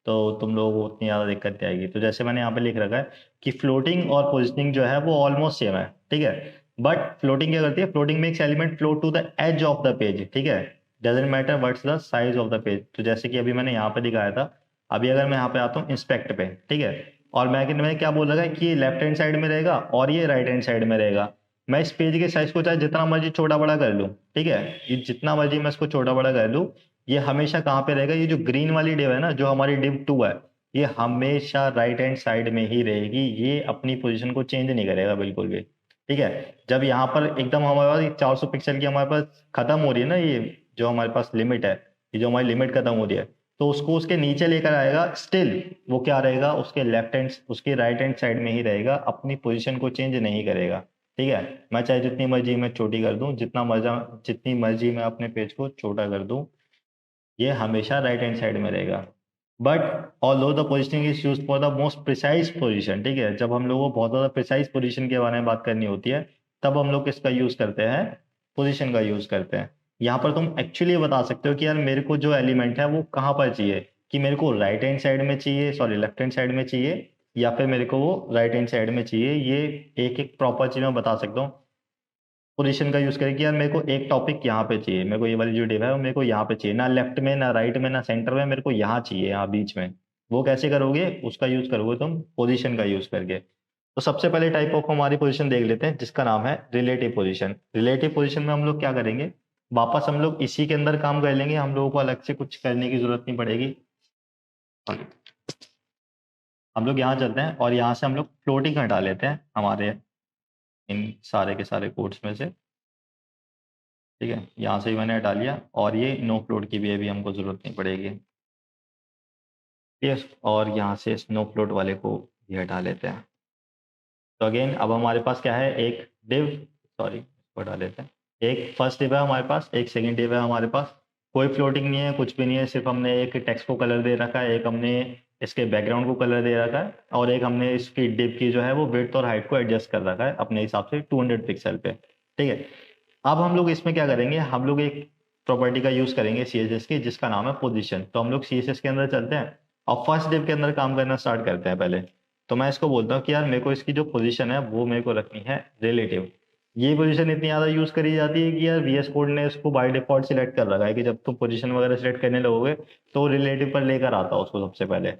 तो तुम लोगों को उतनी ज़्यादा दिक्कत नहीं आएगी। तो जैसे मैंने यहाँ पे लिख रखा है कि फ्लोटिंग और पोजिशनिंग जो है वो ऑलमोस्ट सेम है। ठीक है, बट फ्लोटिंग क्या करती है, floating makes element float to the edge of the page. ठीक है, doesn't matter what's the size of the page. तो जैसे कि अभी मैंने यहाँ पे दिखाया था, अभी अगर मैं यहाँ पे आता हूँ इंस्पेक्ट पे, ठीक है, और मैं क्या बोल रहा है कि ये लेफ्ट हैंड साइड में रहेगा और ये राइट हैंड साइड में रहेगा। मैं इस पेज के साइज को चाहे जितना मर्जी छोटा बड़ा कर लूँ, ठीक है, ये जितना मर्जी मैं इसको छोटा बड़ा कर लूँ, ये हमेशा कहाँ पे रहेगा, ये जो ग्रीन वाली डिव है ना, जो हमारी डिव 2 है, ये हमेशा राइट हैंड साइड में ही रहेगी, ये अपनी पोजीशन को चेंज नहीं करेगा बिल्कुल भी। ठीक है, जब यहाँ पर एकदम हमारे पास 400 पिक्सल की हमारे पास खत्म हो रही है ना, ये जो हमारे पास लिमिट है, ये जो हमारी लिमिट खत्म हो रही है, तो उसको उसके नीचे लेकर आएगा, स्टिल वो क्या रहेगा, उसके लेफ्ट हैंड उसके राइट हैंड साइड में ही रहेगा, अपनी पोजीशन को चेंज नहीं करेगा। ठीक है, मैं चाहे जितनी मर्जी मैं छोटी कर दूं, जितनी मर्जी मैं अपने पेज को छोटा कर दूं, ये हमेशा राइट हैंड साइड में रहेगा। But although the positioning is used for the most precise position. ठीक है, जब हम लोगों को बहुत ज़्यादा प्रिसाइज पोजीशन के बारे में बात करनी होती है, तब हम लोग किसका यूज़ करते हैं, पोजीशन का यूज़ करते हैं। यहाँ पर तुम एक्चुअली बता सकते हो कि यार मेरे को जो एलिमेंट है वो कहाँ पर चाहिए, कि मेरे को राइट हैंड साइड में चाहिए, सॉरी लेफ्ट हैंड साइड में चाहिए, या फिर मेरे को वो राइट हैंड साइड में चाहिए। ये एक एक प्रॉपर चीज़ मैं बता सकता हूँ पोजीशन का यूज करें कि यार मेरे को एक टॉपिक यहाँ पे चाहिए, मेरे को ये वाली जो डिव है वो मेरे को यहाँ पे चाहिए, ना लेफ्ट में ना राइट में ना सेंटर में, मेरे को यहाँ चाहिए, यहाँ बीच में। वो कैसे करोगे, उसका यूज करोगे तुम पोजीशन का यूज करके। तो सबसे पहले टाइप ऑफ हमारी पोजीशन देख लेते हैं, जिसका नाम है रिलेटिव पोजीशन। रिलेटिव पोजीशन में हम लोग क्या करेंगे, वापस हम लोग इसी के अंदर काम कर लेंगे, हम लोगों को अलग से कुछ करने की जरूरत नहीं पड़ेगी। हम लोग यहाँ चलते हैं और यहाँ से हम लोग फ्लोटिंग हटा लेते हैं हमारे इन सारे के सारे कोड्स में से। ठीक है, यहाँ से भी मैंने हटा लिया और ये नो फ्लोट की भी अभी हमको ज़रूरत नहीं पड़ेगी। यस, और यहाँ से स्नो फ्लोट वाले को भी हटा लेते हैं। तो अगेन अब हमारे पास क्या है, एक डिव, सॉरी इसको हटा लेते हैं, एक फर्स्ट डिव है हमारे पास, एक सेकंड डिव है हमारे पास, कोई फ्लोटिंग नहीं है, कुछ भी नहीं है, सिर्फ हमने एक टेक्स्ट को कलर दे रखा है, एक हमने इसके बैकग्राउंड को कलर दे रखा है, और एक हमने इसकी डिव की जो है वो विड्थ और हाइट को एडजस्ट कर रखा है अपने हिसाब से 200 पिक्सल पे। ठीक है, अब हम लोग इसमें क्या करेंगे, हम लोग एक प्रॉपर्टी का यूज करेंगे CSS की, जिसका नाम है पोजीशन। तो हम लोग CSS के अंदर चलते हैं और फर्स्ट डिव के अंदर काम करना स्टार्ट करते हैं पहले। तो मैं इसको बोलता हूँ कि यार मेरे को इसकी जो पोजीशन है वो मेरे को रखनी है रिलेटिव। ये पोजीशन इतनी ज़्यादा यूज करी जाती है कि यार VS कोड ने इसको बाय डिफॉल्ट सिलेक्ट कर रखा है कि जब तुम पोजीशन वगैरह सिलेक्ट करने लगोगे तो रिलेटिव पर लेकर आता है उसको सबसे पहले।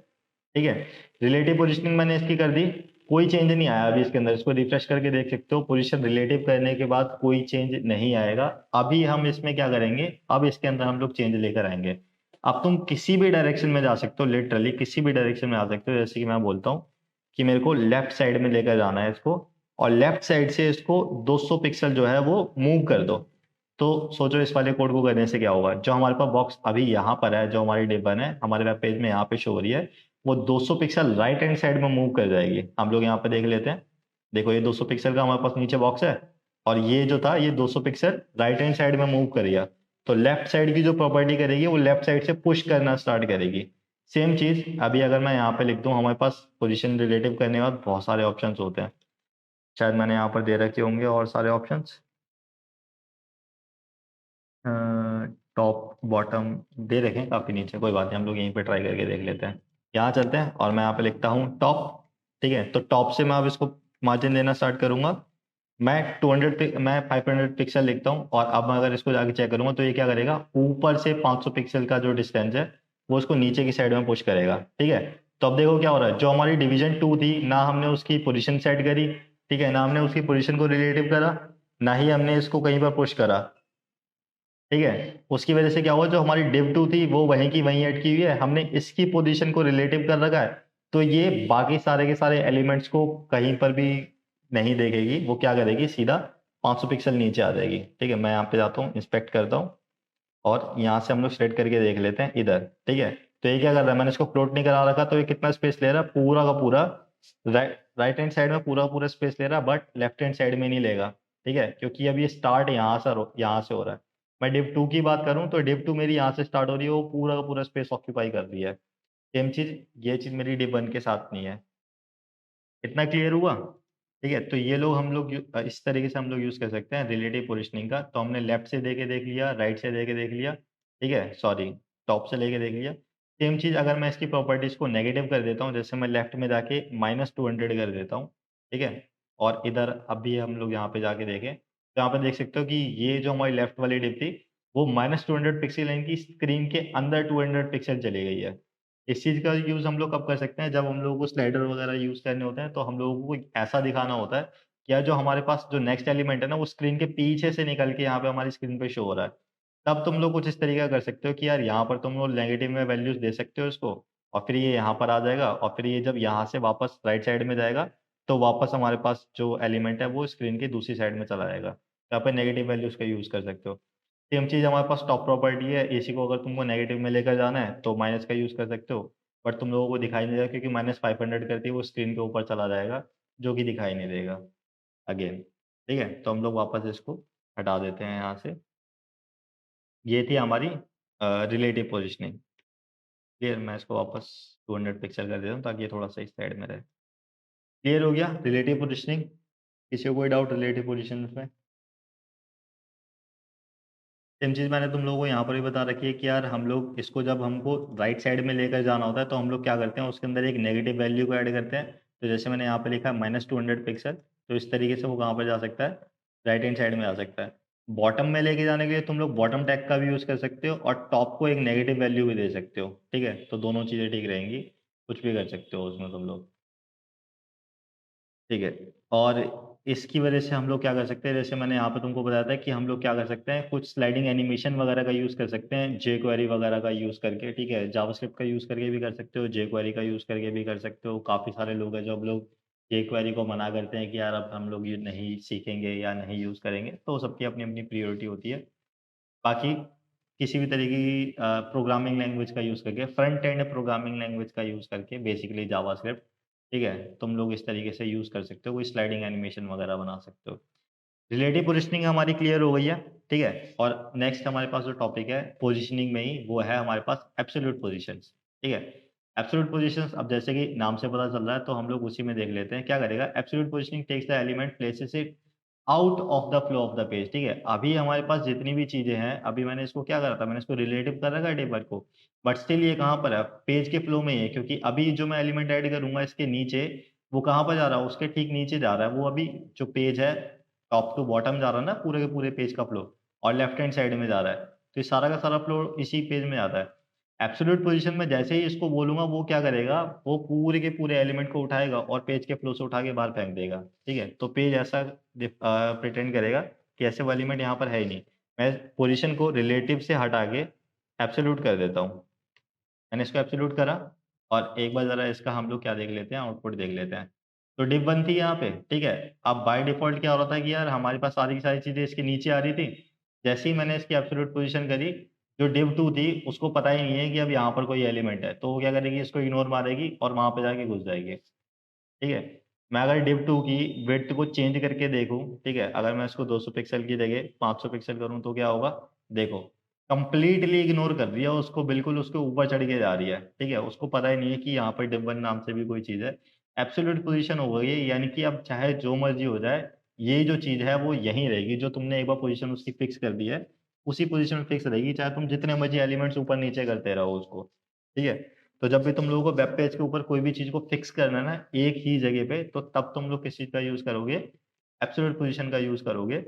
ठीक है, रिलेटिव पोजीशनिंग मैंने इसकी कर दी, कोई चेंज नहीं आया अभी इसके अंदर, इसको रिफ्रेश करके देख सकते हो, पोजीशन रिलेटिव करने के बाद कोई चेंज नहीं आएगा। अभी हम इसमें क्या करेंगे, अब इसके अंदर हम लोग चेंज लेकर आएंगे। अब तुम किसी भी डायरेक्शन में जा सकते हो, लिटरली किसी भी डायरेक्शन में आ सकते हो। जैसे कि मैं बोलता हूँ कि मेरे को लेफ्ट साइड में लेकर जाना है इसको, और लेफ्ट साइड से इसको 200 पिक्सल जो है वो मूव कर दो। तो सोचो इस वाले कोड को करने से क्या होगा, जो हमारे पास बॉक्स अभी यहाँ पर है, जो हमारी डिबन है हमारे वेब पेज में यहाँ पे शो हो रही है, वो 200 पिक्सल राइट हैंड साइड में मूव कर जाएगी। हम लोग यहाँ पे देख लेते हैं, देखो ये 200 पिक्सल का हमारे पास नीचे बॉक्स है, और ये जो था ये 200 पिक्सल राइट हैंड साइड में मूव करेगा। तो लेफ्ट साइड की जो प्रॉपर्टी करेगी वो लेफ्ट साइड से पुश करना स्टार्ट करेगी। सेम चीज अभी अगर मैं यहाँ पे लिख दूँ, हमारे पास पोजीशन रिलेटिव करने के बाद बहुत सारे ऑप्शंस होते हैं, शायद मैंने यहाँ पर दे रखे होंगे और सारे ऑप्शंस, टॉप बॉटम दे रखे हैं काफ़ी नीचे, कोई बात नहीं, हम लोग यहीं पे ट्राई करके देख लेते हैं। यहाँ चलते हैं और मैं यहाँ पे लिखता हूँ टॉप। ठीक है, तो टॉप से मैं अब इसको मार्जिन देना स्टार्ट करूंगा। मैं 500 पिक्सल लिखता हूँ, और अब मैं अगर इसको जाके चेक करूंगा तो ये क्या करेगा, ऊपर से 500 पिक्सल का जो डिस्टेंस है वो उसको नीचे की साइड में पुश करेगा। ठीक है, तो अब देखो क्या हो रहा है, जो हमारी डिवीजन 2 थी, ना हमने उसकी पोजीशन सेट करी, ठीक है, ना हमने उसकी पोजीशन को रिलेटिव करा, ना ही हमने इसको कहीं पर पुश करा। ठीक है, उसकी वजह से क्या हुआ, जो हमारी div 2 थी वो वहीं की वहीं अटकी हुई है, हमने इसकी पोजीशन को रिलेटिव कर रखा है, तो ये बाकी सारे के सारे एलिमेंट्स को कहीं पर भी नहीं देखेगी, वो क्या करेगी, सीधा 500 पिक्सल नीचे आ जाएगी। ठीक है, मैं यहाँ पे जाता हूँ, इंस्पेक्ट करता हूँ, और यहाँ से हम लोग सेलेक्ट करके देख लेते हैं इधर। ठीक है, तो ये क्या कर रहा है, मैंने इसको फ्लोट नहीं करा रखा, तो ये कितना स्पेस ले रहा है, पूरा का पूरा राइट हैंड साइड में पूरा पूरा स्पेस ले रहा है, बट लेफ्ट हैंड साइड में नहीं लेगा। ठीक है, क्योंकि अब ये स्टार्ट यहाँ से हो रहा है। मैं डिव 2 की बात करूँ तो डिव 2 मेरी यहाँ से स्टार्ट हो रही है, वो पूरा का पूरा स्पेस ऑक्यूपाई कर रही है। सेम चीज, ये चीज मेरी डिव 1 के साथ नहीं है। इतना क्लियर हुआ? ठीक है, तो ये लोग हम लोग इस तरीके से हम लोग यूज़ कर सकते हैं रिलेटिव पोज़ीशनिंग का। तो हमने लेफ्ट से दे के देख लिया, राइट से दे के देख लिया, ठीक है? सॉरी, टॉप से लेके देख लिया। सेम चीज़ अगर मैं इसकी प्रॉपर्टीज़ को नेगेटिव कर देता हूँ, जैसे मैं लेफ्ट में जाके -200 कर देता हूँ, ठीक है? और इधर अभी हम लोग यहाँ पे जाके देखें, तो यहाँ पे देख सकते हो कि ये जो हमारी लेफ्ट वाली डिप थी, वो -200 पिक्सल यानी कि स्क्रीन के अंदर 200 पिक्सल चली गई है। इस चीज़ का यूज़ हम लोग कब कर सकते हैं, जब हम लोगों को स्लाइडर वगैरह यूज़ करने होते हैं, तो हम लोगों को ऐसा दिखाना होता है कि यार जो हमारे पास जो नेक्स्ट एलिमेंट है ना, वो स्क्रीन के पीछे से निकल के यहाँ पे हमारी स्क्रीन पे शो हो रहा है। तब तुम लोग कुछ इस तरीके का कर सकते हो कि यार यहाँ पर तुम लोग नेगेटिव में वैल्यूज़ दे सकते हो इसको और फिर ये यहाँ पर आ जाएगा और फिर ये जब यहाँ से वापस राइट साइड में जाएगा, तो वापस हमारे पास जो एलिमेंट है, वो स्क्रीन की दूसरी साइड में चला जाएगा। तो यहाँ पे नेगेटिव वैल्यूज़ का यूज़ कर सकते हो। सेम चीज़ हमारे पास टॉप प्रॉपर्टी है, एसी को अगर तुमको नेगेटिव में लेकर जाना है, तो माइनस का यूज़ कर सकते हो। बट तुम लोगों को दिखाई नहीं देगा क्योंकि -500 करते ही वो स्क्रीन के ऊपर चला जाएगा, जो कि दिखाई नहीं देगा अगेन, ठीक है? तो हम लोग वापस इसको हटा देते हैं यहाँ से। ये थी हमारी रिलेटिव पोज़ीशनिंग। क्लियर? मैं इसको वापस 200 पिक्सल कर देता हूँ ताकि ये थोड़ा-सा इस साइड में रहे। क्लियर हो गया रिलेटिव पोज़ीशनिंग? किसी को कोई डाउट रिलेटिव पोज़ीशंस में? सेम चीज़ मैंने तुम लोगों को यहाँ पर भी बता रखी है कि यार हम लोग इसको जब हमको राइट साइड में लेकर जाना होता है, तो हम लोग क्या करते हैं, उसके अंदर एक नेगेटिव वैल्यू को ऐड करते हैं। तो जैसे मैंने यहाँ पे लिखा है -200 पिक्सल, तो इस तरीके से वो कहाँ पर जा सकता है, राइट हैंड साइड में जा सकता है। बॉटम में लेके जाने के लिए तुम लोग बॉटम टैग का भी यूज़ कर सकते हो और टॉप को एक नेगेटिव वैल्यू भी दे सकते हो, ठीक है? तो दोनों चीज़ें ठीक रहेंगी, कुछ भी कर सकते हो उसमें तुम लोग। ठीक है। और इसकी वजह से हम लोग क्या कर सकते हैं, जैसे मैंने यहाँ पे तुमको बताया था कि हम लोग क्या कर सकते हैं, कुछ स्लाइडिंग एनिमेशन वगैरह का यूज़ कर सकते हैं, जेक्वेरी वगैरह का यूज़ करके, ठीक है? जावास्क्रिप्ट का यूज़ करके भी कर सकते हो, जेक्वेरी का यूज़ करके भी कर सकते हो। काफ़ी सारे लोग हैं जो अब लोग जेक्वेरी को मना करते हैं कि यार अब हम लोग ये नहीं सीखेंगे या नहीं यूज़ करेंगे, तो सबकी अपनी-अपनी प्रायोरिटी होती है। बाकी किसी भी तरह की प्रोग्रामिंग लैंग्वेज का यूज़ करके फ्रंट एंड प्रोग्रामिंग लैंग्वेज का यूज़ करके बेसिकली जावास्क्रिप्ट, ठीक है? तुम लोग इस तरीके से यूज़ कर सकते हो, कोई स्लाइडिंग एनिमेशन वगैरह बना सकते हो। रिलेटिव पोज़ीशनिंग हमारी क्लियर हो गई है, ठीक है? और नेक्स्ट हमारे पास जो टॉपिक है पोज़ीशनिंग में ही, वो है हमारे पास एब्सोल्यूट पोज़ीशंस, ठीक है? एब्सोल्यूट पोज़ीशंस अब जैसे कि नाम से पता चल रहा है, तो हम लोग उसी में देख लेते हैं, क्या करेगा absolute positioning takes the element places it out of the flow of the page, ठीक है? अभी हमारे पास जितनी भी चीज़ें हैं, अभी मैंने इसको क्या करा था, मैंने इसको रिलेटिव कर रखा है टेबल को, बट स्टिल ये कहाँ पर है? पेज के फ्लो में ही है क्योंकि अभी जो मैं एलिमेंट ऐड करूँगा इसके नीचे, वो कहाँ पर जा रहा है? उसके ठीक नीचे जा रहा है। वो अभी जो पेज है, टॉप टू बॉटम जा रहा है ना पूरे के पूरे पेज का फ्लो और लेफ्ट हैंड साइड में जा रहा है। तो ये सारा का सारा फ्लो इसी पेज में आता है। एब्सोल्यूट पोज़ीशन में जैसे ही इसको बोलूँगा, वो क्या करेगा, वो पूरे के पूरे एलिमेंट को उठाएगा और पेज के फ्लो से उठा के बाहर फेंक देगा, ठीक है? तो पेज ऐसा प्रिटेंड करेगा कि ऐसे वो एलिमेंट यहाँ पर है ही नहीं। मैं पोज़ीशन को रिलेटिव से हटा के एब्सोल्यूट कर देता हूँ। मैंने इसको एब्सोल्यूट करा और एक बार ज़रा इसका हम लोग क्या देख लेते हैं, आउटपुट देख लेते हैं। तो div 1 थी यहाँ पे, ठीक है? अब बाय डिफ़ॉल्ट क्या हो रहा था कि यार हमारे पास सारी की सारी चीज़ें इसके नीचे आ रही थी। जैसे ही मैंने इसकी एब्सोल्यूट पोज़ीशन करी, जो div 2 थी उसको पता ही नहीं है कि अब यहाँ पर कोई एलिमेंट है। तो वो क्या करेगी, इसको इग्नोर मारेगी और वहाँ पे जाके घुस जाएगी, ठीक है? मैं अगर div 2 की विड्थ को चेंज करके देखूँ, ठीक है? अगर मैं इसको 200 पिक्सल की जगह 500 पिक्सल करूँ तो क्या होगा? देखो, कंप्लीटली इग्नोर कर दिया उसको, बिल्कुल उसके ऊपर चढ़ के जा रही है, ठीक है? उसको पता ही नहीं है कि यहाँ पर div 1 नाम से भी कोई चीज़ है। एब्सोल्यूट पोज़ीशन हो गई है, यानी कि अब चाहे जो मर्ज़ी हो जाए, ये जो चीज़ है वो यहीं रहेगी, जो तुमने एक बार पोज़ीशन उसकी फिक्स कर दी है, उसी पोज़ीशन में फिक्स रहेगी, चाहे तुम जितने मर्ज़ी एलिमेंट्स ऊपर-नीचे करते रहो उसको, ठीक है? तो जब भी तुम लोगों को वेब पेज के ऊपर कोई भी चीज़ को फिक्स करना है ना, एक ही जगह पे, तो तब तुम लोग किस चीज़ का यूज़ करोगे? एब्सोल्यूट पोज़ीशन का यूज़ करोगे।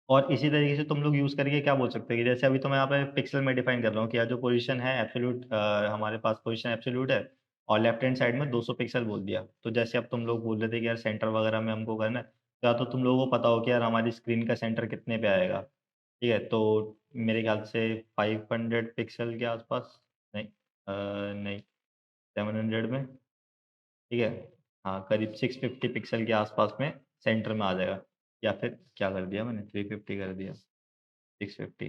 और इसी तरीके से तुम लोग यूज़ करके क्या बोल सकते हो कि जैसे अभी तो मैं यहाँ पे पिक्सल में डिफाइन कर रहा हूँ कि यार जो पोज़ीशन है एब्सोल्यूट, हमारे पास पोज़ीशन एब्सोल्यूट है और लेफ्ट हैंड साइड में 200 पिक्सल बोल दिया। तो जैसे अब तुम लोग बोल रहे थे कि यार सेंटर वगैरह में हमको करना है, तो या तो तुम लोगों को पता हो कि यार हमारी स्क्रीन का सेंटर कितने पे आएगा, ठीक है? तो मेरे ख्याल से 500 पिक्सल के आसपास, नहीं नहीं, 700 में, ठीक है? हाँ, करीब 650 पिक्सल के आसपास में सेंटर में आ जाएगा, या फिर क्या कर दिया मैंने, 350 कर दिया, 650,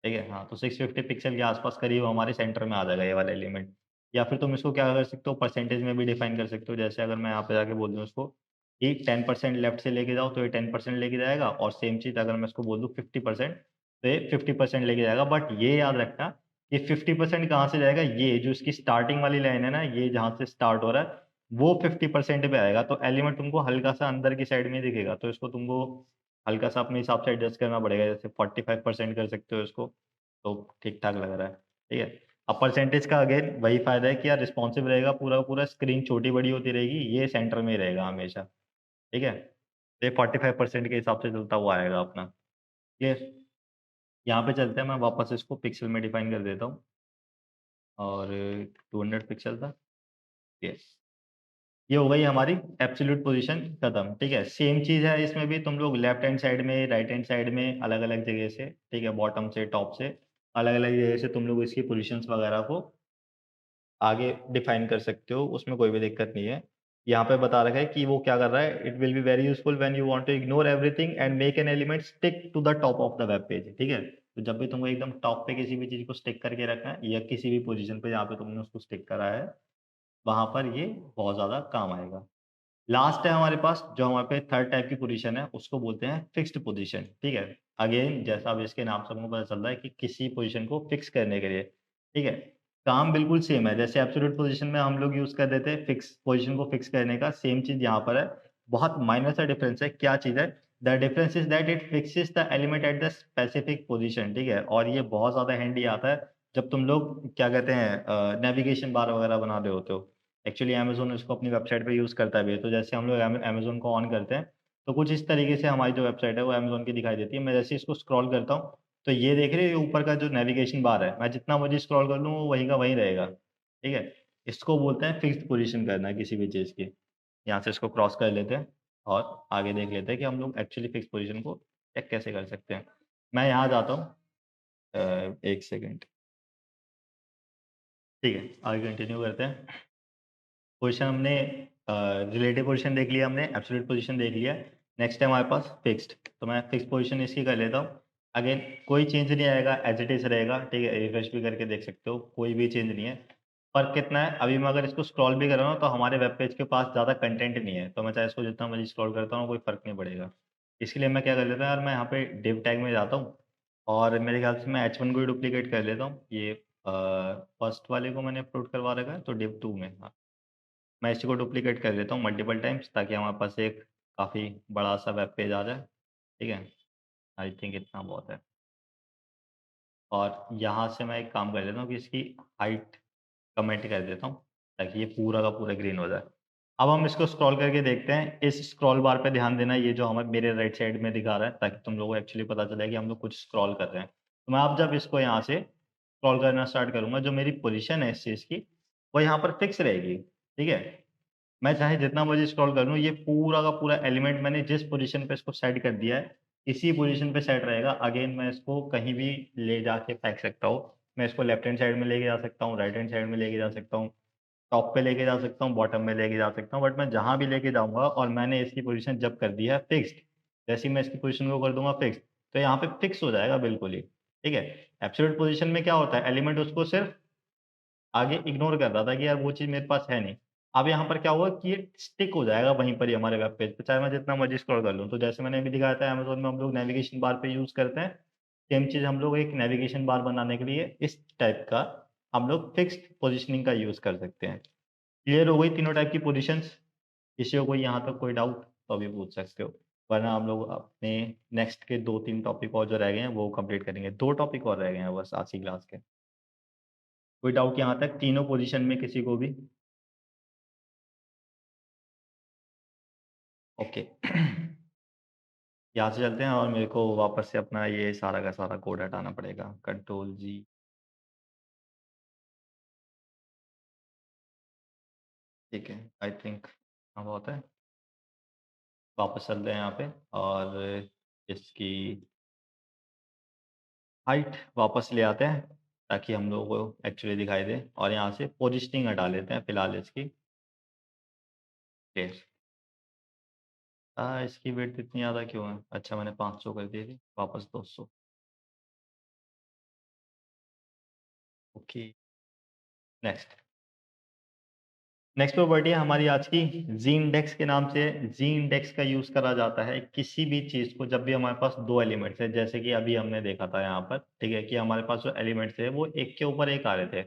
ठीक है? हाँ, तो 650 पिक्सल के आसपास करीब हमारे सेंटर में आ जाएगा ये वाला एलिमेंट। या फिर तुम इसको क्या कर सकते हो, परसेंटेज में भी डिफाइन कर सकते हो। जैसे अगर मैं यहाँ पे जाके बोल दूँ इसको कि 10% लेफ्ट से लेके जाओ, तो ये 10% लेके जाएगा और सेम चीज़ अगर मैं इसको बोल दूँ 50%, तो ये 50% लेके जाएगा। बट ये याद रखना, ये 50% कहाँ से जाएगा, ये जो इसकी स्टार्टिंग वाली लाइन है ना, ये जहाँ से स्टार्ट हो रहा है, वो 50% पे आएगा, तो एलिमेंट तुमको हल्का-सा अंदर की साइड में ही दिखेगा, तो इसको तुमको हल्का-सा अपने हिसाब से एडजस्ट करना पड़ेगा, जैसे 45% कर सकते हो इसको, तो ठीक-ठाक लग रहा है, ठीक है। अब परसेंटेज का अगेन वही फ़ायदा है कि यार रिस्पॉन्सिव रहेगा पूरा का पूरा, स्क्रीन छोटी-बड़ी होती रहेगी, ये सेंटर में ही रहेगा हमेशा, ठीक है। तो ये 45% के हिसाब से चलता हुआ आएगा अपना, ये यहाँ पे चलते हैं, मैं वापस इसको पिक्सल में डिफाइन कर देता हूँ और 200 पिक्सल था, यस। ये हो गई हमारी एब्सोल्यूट पोजीशन खत्म, ठीक है। सेम चीज़ है इसमें भी, तुम लोग लेफ्ट हैंड साइड में, राइट हैंड साइड में अलग-अलग जगह से, ठीक है, बॉटम से, टॉप से, अलग-अलग जगह से तुम लोग इसकी पोजीशंस वगैरह को आगे डिफाइन कर सकते हो, उसमें कोई भी दिक्कत नहीं है। यहाँ पे बता रखा है कि वो क्या कर रहा है, it will be very useful when you want to ignore everything and make an element stick to the top of the web page, ठीक है। तो जब भी तुमको एकदम टॉप पे किसी भी चीज़ को स्टिक करके रखना है या किसी भी पोजीशन पे जहाँ पे तुमने उसको स्टिक करा है, वहाँ पर ये बहुत ज़्यादा काम आएगा। लास्ट है हमारे पास, जो हमारे पे थर्ड टाइप की पोजीशन है, उसको बोलते हैं फिक्स्ड पोजीशन, ठीक है। अगेन जैसा अब इसके नाम से हमको पता चल रहा है कि किसी पोजीशन को फिक्स करने के लिए, ठीक है। काम बिल्कुल सेम है, जैसे एब्सोल्यूट पोजीशन में हम लोग यूज़ कर देते हैं फिक्स पोजीशन को फिक्स करने का, सेम चीज़ यहाँ पर है। बहुत माइनर सा डिफरेंस है, क्या चीज़ है? The difference is that it fixes the element at the specific position, ठीक है। और ये बहुत ज़्यादा हैंडी आता है, जब तुम लोग क्या कहते हैं नेविगेशन बार वगैरह बना रहे होते हो। एक्चुअली अमेज़न इसको अपनी वेबसाइट पे यूज़ करता भी है, तो जैसे हम लोग अमेज़न को ऑन करते हैं, तो कुछ इस तरीके से हमारी जो वेबसाइट है वो अमेज़न की दिखाई देती है। मैं जैसे इसको स्क्रॉल करता हूँ, तो ये देख रहे हो, ये ऊपर का जो नेविगेशन बार है, मैं जितना मर्ज़ी स्क्रॉल कर लूँ वो वहीं का वहीं रहेगा, ठीक है? इसको बोलते हैं फिक्स्ड पोज़ीशन करना किसी भी चीज़ की। यहाँ से इसको क्रॉस कर लेते हैं और आगे देख लेते हैं कि हम लोग एक्चुअली फिक्स्ड पोज़ीशन को चेक कैसे कर सकते हैं। मैं यहाँ जाता हूँ 1 सेकंड, ठीक है, आगे कंटिन्यू करते हैं। पोज़ीशन हमने रिलेटिव पोज़ीशन देख लिया हमने, एब्सोल्यूट पोज़ीशन देख लिया। नेक्स्ट है हमारे पास फिक्स्ड, तो मैं फिक्स्ड पोज़ीशन इसकी कर लेता हूँ। अगेन कोई चेंज नहीं आएगा, एज़ इट इज़ रहेगा, ठीक है? रिफ्रेश भी करके देख सकते हो, कोई भी चेंज नहीं है। फ़र्क कितना है, अभी मैं अगर इसको स्क्रॉल भी कर रहा हूँ, तो हमारे वेब पेज के पास ज़्यादा कंटेंट नहीं है, तो मैं चाहे इसको जितना मर्ज़ी स्क्रॉल करता हूँ, कोई फ़र्क नहीं पड़ेगा। इसके लिए मैं क्या कर लेता हूँ यार, मैं यहाँ पे डिव टैग में जाता हूँ और मेरे ख़्याल से मैं h1 को ही डुप्लिकेट कर लेता हूँ। ये फर्स्ट वाले को मैंने अपलोड करवा रखा है, तो डिव 2 में, हाँ। मैं इसी को डुप्लिकेट कर लेता हूँ मल्टीपल टाइम्स, ताकि हमारे पास एक काफ़ी बड़ा-सा वेब पेज आ जाए, ठीक है? आई थिंक इतना बहुत है। और यहाँ से मैं एक काम कर लेता हूँ कि इसकी हाइट कमेंट कर देता हूँ, ताकि ये पूरा का पूरा ग्रीन हो जाए। अब हम इसको स्क्रॉल करके देखते हैं, इस स्क्रॉल बार पे ध्यान देना, ये जो हमारे मेरे राइट साइड में दिखा रहा है, ताकि तुम लोगों को एक्चुअली पता चले कि हम लोग कुछ स्क्रॉल कर रहे हैं। तो मैं अब जब इसको यहाँ से स्क्रॉल करना स्टार्ट करूँगा, जो मेरी पोज़ीशन है इस चीज़ की, वो यहाँ पर फिक्स रहेगी, ठीक है? मैं चाहे जितना मर्ज़ी स्क्रॉल कर लूँ, ये पूरा का पूरा एलिमेंट मैंने जिस पोज़ीशन पे इसको सेट कर दिया है, इसी पोज़ीशन पे सेट रहेगा। अगेन मैं इसको कहीं भी ले जाके फेंक सकता हूँ। मैं इसको लेफ्ट हैंड साइड में लेके जा सकता हूँ, राइट हैंड साइड में लेके जा सकता हूँ, टॉप पे लेके जा सकता हूँ, बॉटम में लेके जा सकता हूँ, बट मैं जहाँ भी लेके जाऊँगा और मैंने इसकी पोज़ीशन जब कर दी है फिक्स्ड, जैसे ही मैं इसकी पोज़ीशन को कर दूँगा फिक्स्ड, तो यहाँ पे फिक्स हो जाएगा बिल्कुल ही, ठीक है? एब्सोल्यूट पोज़ीशन में क्या होता है, एलिमेंट उसको सिर्फ़ आगे इग्नोर कर रहा था कि यार वो चीज़ मेरे पास है नहीं। अब यहाँ पर क्या होगा कि ये स्टिक हो जाएगा वहीं पर ही हमारे वेब पेज पे, चाहे मैं जितना मर्ज़ी स्क्रॉल कर लूँ। तो जैसे मैंने अभी दिखाया था अमेज़न में हम लोग नेविगेशन बार पे यूज़ करते हैं, सेम चीज़ हम लोग एक नेविगेशन बार बनाने के लिए इस टाइप का हम लोग फिक्स्ड पोज़ीशनिंग का यूज़ कर सकते हैं। क्लियर हो गई तीनों टाइप की पोज़ीशंस? किसी को कोई यहाँ तक कोई डाउट तो अभी पूछ सकते हो, वरना हम लोग अपने नेक्स्ट के 2-3 टॉपिक और जो रह गए हैं वो कंप्लीट करेंगे। 2 टॉपिक और रह गए हैं बस आज की क्लास के। कोई डाउट यहाँ तक तीनों पोज़ीशन में किसी को भी? ओके। यहाँ से चलते हैं और मेरे को वापस से अपना ये सारा का सारा कोड हटाना पड़ेगा। कंट्रोल जी, ठीक है, आई थिंक हाँ, बहुत है। वापस चलते हैं यहाँ पे और इसकी हाइट वापस ले आते हैं, ताकि हम लोगों को एक्चुअली दिखाई दे, और यहाँ से पोज़ीशनिंग हटा लेते हैं फिलहाल इसकी। यस। इसकी विड्थ इतनी ज़्यादा क्यों है? अच्छा मैंने 500 कर दी थी, वापस 200। Okay, next. नेक्स्ट प्रॉपर्टी है हमारी आज की जी इंडेक्स के नाम से। जी इंडेक्स का यूज़ करा जाता है किसी भी चीज़ को, जब भी हमारे पास 2 एलिमेंट्स हैं, जैसे कि अभी हमने देखा था यहाँ पर, ठीक है? कि हमारे पास जो एलिमेंट्स थे वो एक के ऊपर एक आ रहे थे।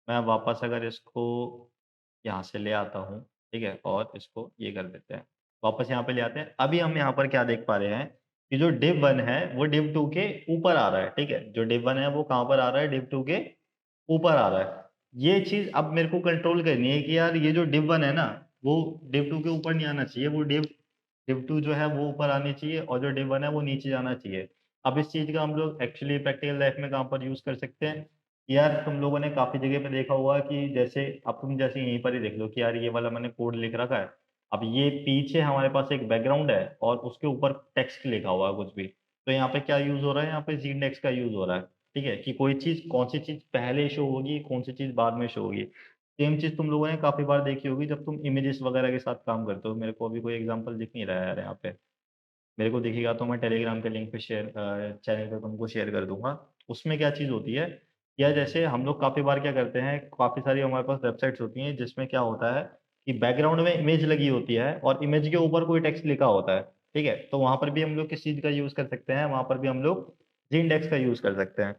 मैं वापस अगर इसको यहाँ से ले आता हूँ, ठीक है, और इसको ये कर देते हैं, वापस यहाँ पे ले आते हैं। अभी हम यहाँ पर क्या देख पा रहे हैं कि जो div 1 है वो div 2 के ऊपर आ रहा है, ठीक है, जो div 1 है वो कहाँ पर आ रहा है, div 2 के ऊपर आ रहा है। ये चीज अब मेरे को कंट्रोल करनी है कि यार ये जो div 1 है ना वो div 2 के ऊपर नहीं आना चाहिए, वो div 2 जो है वो ऊपर आनी चाहिए और जो div 1 है वो नीचे जाना चाहिए। अब इस चीज का हम लोग एक्चुअली प्रैक्टिकल लाइफ में कहाँ पर यूज कर सकते हैं, यार तुम लोगों ने काफी जगह पे देखा होगा कि जैसे अब तुम जैसे यहीं पर ही देख लो कि यार ये वाला मैंने कोड लिख रखा है, अब ये पीछे हमारे पास एक बैकग्राउंड है और उसके ऊपर टेक्स्ट लिखा हुआ है कुछ भी, तो यहाँ पे क्या यूज हो रहा है, यहाँ पे Z-इंडेक्स का यूज हो रहा है, ठीक है, कि कोई चीज कौन सी चीज पहले शो होगी, कौन सी चीज बाद में शो होगी। सेम चीज तुम लोगों ने काफी बार देखी होगी जब तुम इमेजेस वगैरह के साथ काम करते हो। मेरे को अभी कोई एग्जांपल दिख नहीं रहा है यार यहाँ पे, मेरे को दिखेगा तो मैं टेलीग्राम के लिंक पे शेयर चैनल पे तुमको शेयर कर दूंगा। उसमें क्या चीज़ होती है, या जैसे हम लोग काफ़ी बार क्या करते हैं, काफ़ी सारी हमारे पास वेबसाइट्स होती हैं जिसमें क्या होता है कि बैकग्राउंड में इमेज लगी होती है और इमेज के ऊपर कोई टेक्स्ट लिखा होता है, ठीक है, तो वहाँ पर भी हम लोग किस चीज़ का यूज़ कर सकते हैं, वहाँ पर भी हम लोग जी-इंडेक्स का यूज़ कर सकते हैं।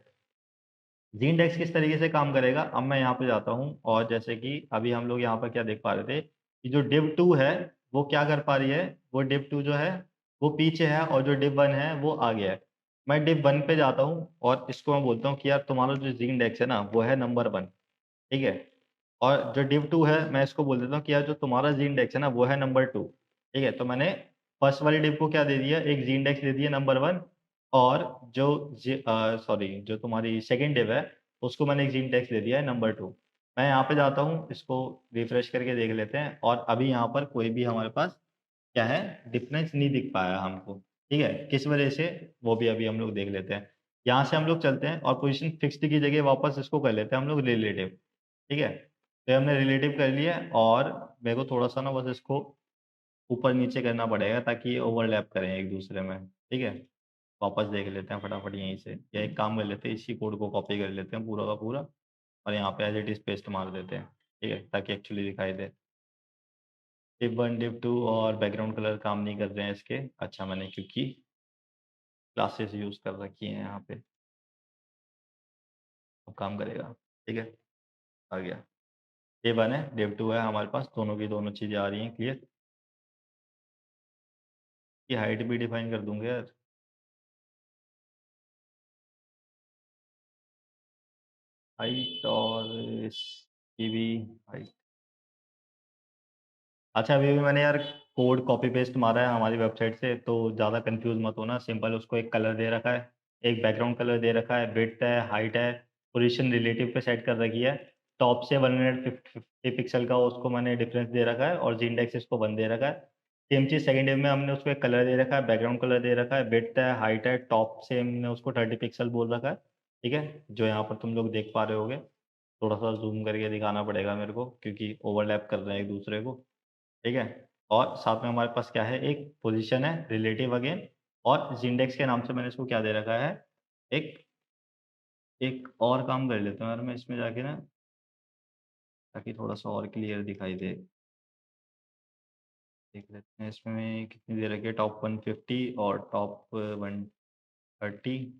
जी-इंडेक्स किस तरीके से काम करेगा, अब मैं यहाँ पे जाता हूँ और जैसे कि अभी हम लोग यहाँ पर क्या देख पा रहे थे कि जो div 2 है वो क्या कर पा रही है, वो div 2 जो है वो पीछे है और जो div 1 है वो आगे है। मैं div 1 पे जाता हूँ और इसको मैं बोलता हूँ कि यार तुम्हारा जो जी-इंडेक्स है ना वो है नंबर 1, ठीक है, और जो div 2 है मैं इसको बोल देता हूँ कि यार जो तुम्हारा जी-इंडेक्स है ना वो है नंबर 2, ठीक है, तो मैंने फर्स्ट वाली div को क्या दे दिया, एक जी-इंडेक्स दे दिया नंबर 1, और जो सॉरी जो तुम्हारी सेकंड div है उसको मैंने एक जी-इंडेक्स दे दिया है नंबर 2। मैं यहाँ पे जाता हूँ, इसको रिफ्रेश करके देख लेते हैं और अभी यहाँ पर कोई भी हमारे पास क्या है, डिफरेंस नहीं दिख पाया हमको, ठीक है, किस वजह से, वो भी अभी हम लोग देख लेते हैं। यहाँ से हम लोग चलते हैं और पोजीशन फिक्स्ड की जगह वापस इसको कर लेते हैं हम लोग रिलेटिव, ठीक है, तो ये हमने रिलेटिव कर लिया है और मेरे को थोड़ा-सा ना बस इसको ऊपर-नीचे करना पड़ेगा ताकि ये ओवरलैप करें एक-दूसरे में, ठीक है? वापस देख लेते हैं फटाफट यहीं से, या एक काम कर लेते हैं, इसी कोड को कॉपी कर लेते हैं पूरा का पूरा और यहाँ पे एज़ इट इज़ पेस्ट मार देते हैं, ठीक है? ताकि एक्चुअली दिखाई दे। div 1 div 2 और बैकग्राउंड कलर काम नहीं कर रहे हैं इसके, अच्छा मैंने क्योंकि क्लासेस यूज़ कर रखी हैं यहाँ पे, अब काम करेगा, ठीक है? आ गया। div 1 है, div 2 है हमारे पास, दोनों की दोनों चीज़ें आ रही हैं क्लियर। ये हाइट भी डिफाइन कर दूँगा यार। हाइट और इसकी भी हाइट। अच्छा अभी भी मैंने यार कोड कॉपी पेस्ट मारा है हमारी वेबसाइट से, तो ज़्यादा कंफ्यूज मत होना, सिंपल उसको एक कलर दे रखा है, एक बैकग्राउंड कलर दे रखा है, विड्थ है, हाइट है, पोजीशन रिलेटिव पे सेट कर रखी है, टॉप से 150 पिक्सल का उसको मैंने डिफरेंस दे रखा है और जी इंडेक्स इसको 1 दे रखा है। सेम चीज़ सेकंड वेव में हमने उसको एक कलर दे रखा है, बैकग्राउंड कलर दे रखा है, विड्थ है, हाइट है, टॉप से हमने उसको 30 पिक्सल बोल रखा है, ठीक है? जो यहाँ पर तुम लोग देख पा रहे होगे, थोड़ा-सा ज़ूम करके दिखाना पड़ेगा मेरे को क्योंकि ओवरलैप कर रहे हैं एक-दूसरे को। ठीक है? और साथ में हमारे पास क्या है, एक पोज़ीशन है, रिलेटिव अगेन, और ज़िंडेक्स के नाम से मैंने इसको क्या दे रखा है, एक एक और काम कर लेता हूँ यार मैं इसमें जाके ना, ताकि थोड़ा-सा और क्लियर दिखाई दे। देख लेते हैं इसमें कितनी दे रखी है, टॉप 150 और टॉप 130।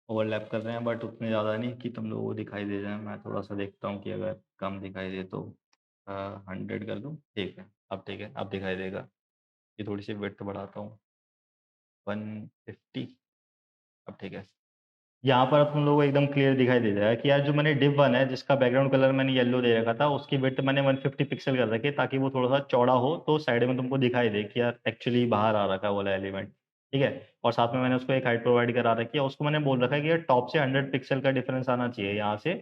ओवरलैप कर रहे हैं बट उतने ज़्यादा नहीं कि तुम लोगों को दिखाई दे जाए। मैं थोड़ा-सा देखता हूँ कि अगर कम दिखाई दे तो 100 कर दूँ? ठीक है, अब ठीक है, अब दिखाई देगा। ये थोड़ी-सी विड्थ बढ़ाता हूँ, 150, अब ठीक है। यहाँ पर अब तुम लोगों को एकदम क्लियर दिखाई दे जाएगा कि यार जो मैंने div 1 है जिसका बैकग्राउंड कलर मैंने येलो दे रखा था, उसकी विड्थ मैंने 150 पिक्सल कर रखी है ताकि वो थोड़ा-सा चौड़ा हो, तो साइड में तुमको दिखाई दे कि यार एक्चुअली बाहर आ रखा है वो वाला एलिमेंट, ठीक है? और साथ में मैंने उसको एक हाइट प्रोवाइड करा रखी है, उसको मैंने बोल रखा है कि यार टॉप से 100 पिक्सल का डिफरेंस आना चाहिए, यहाँ से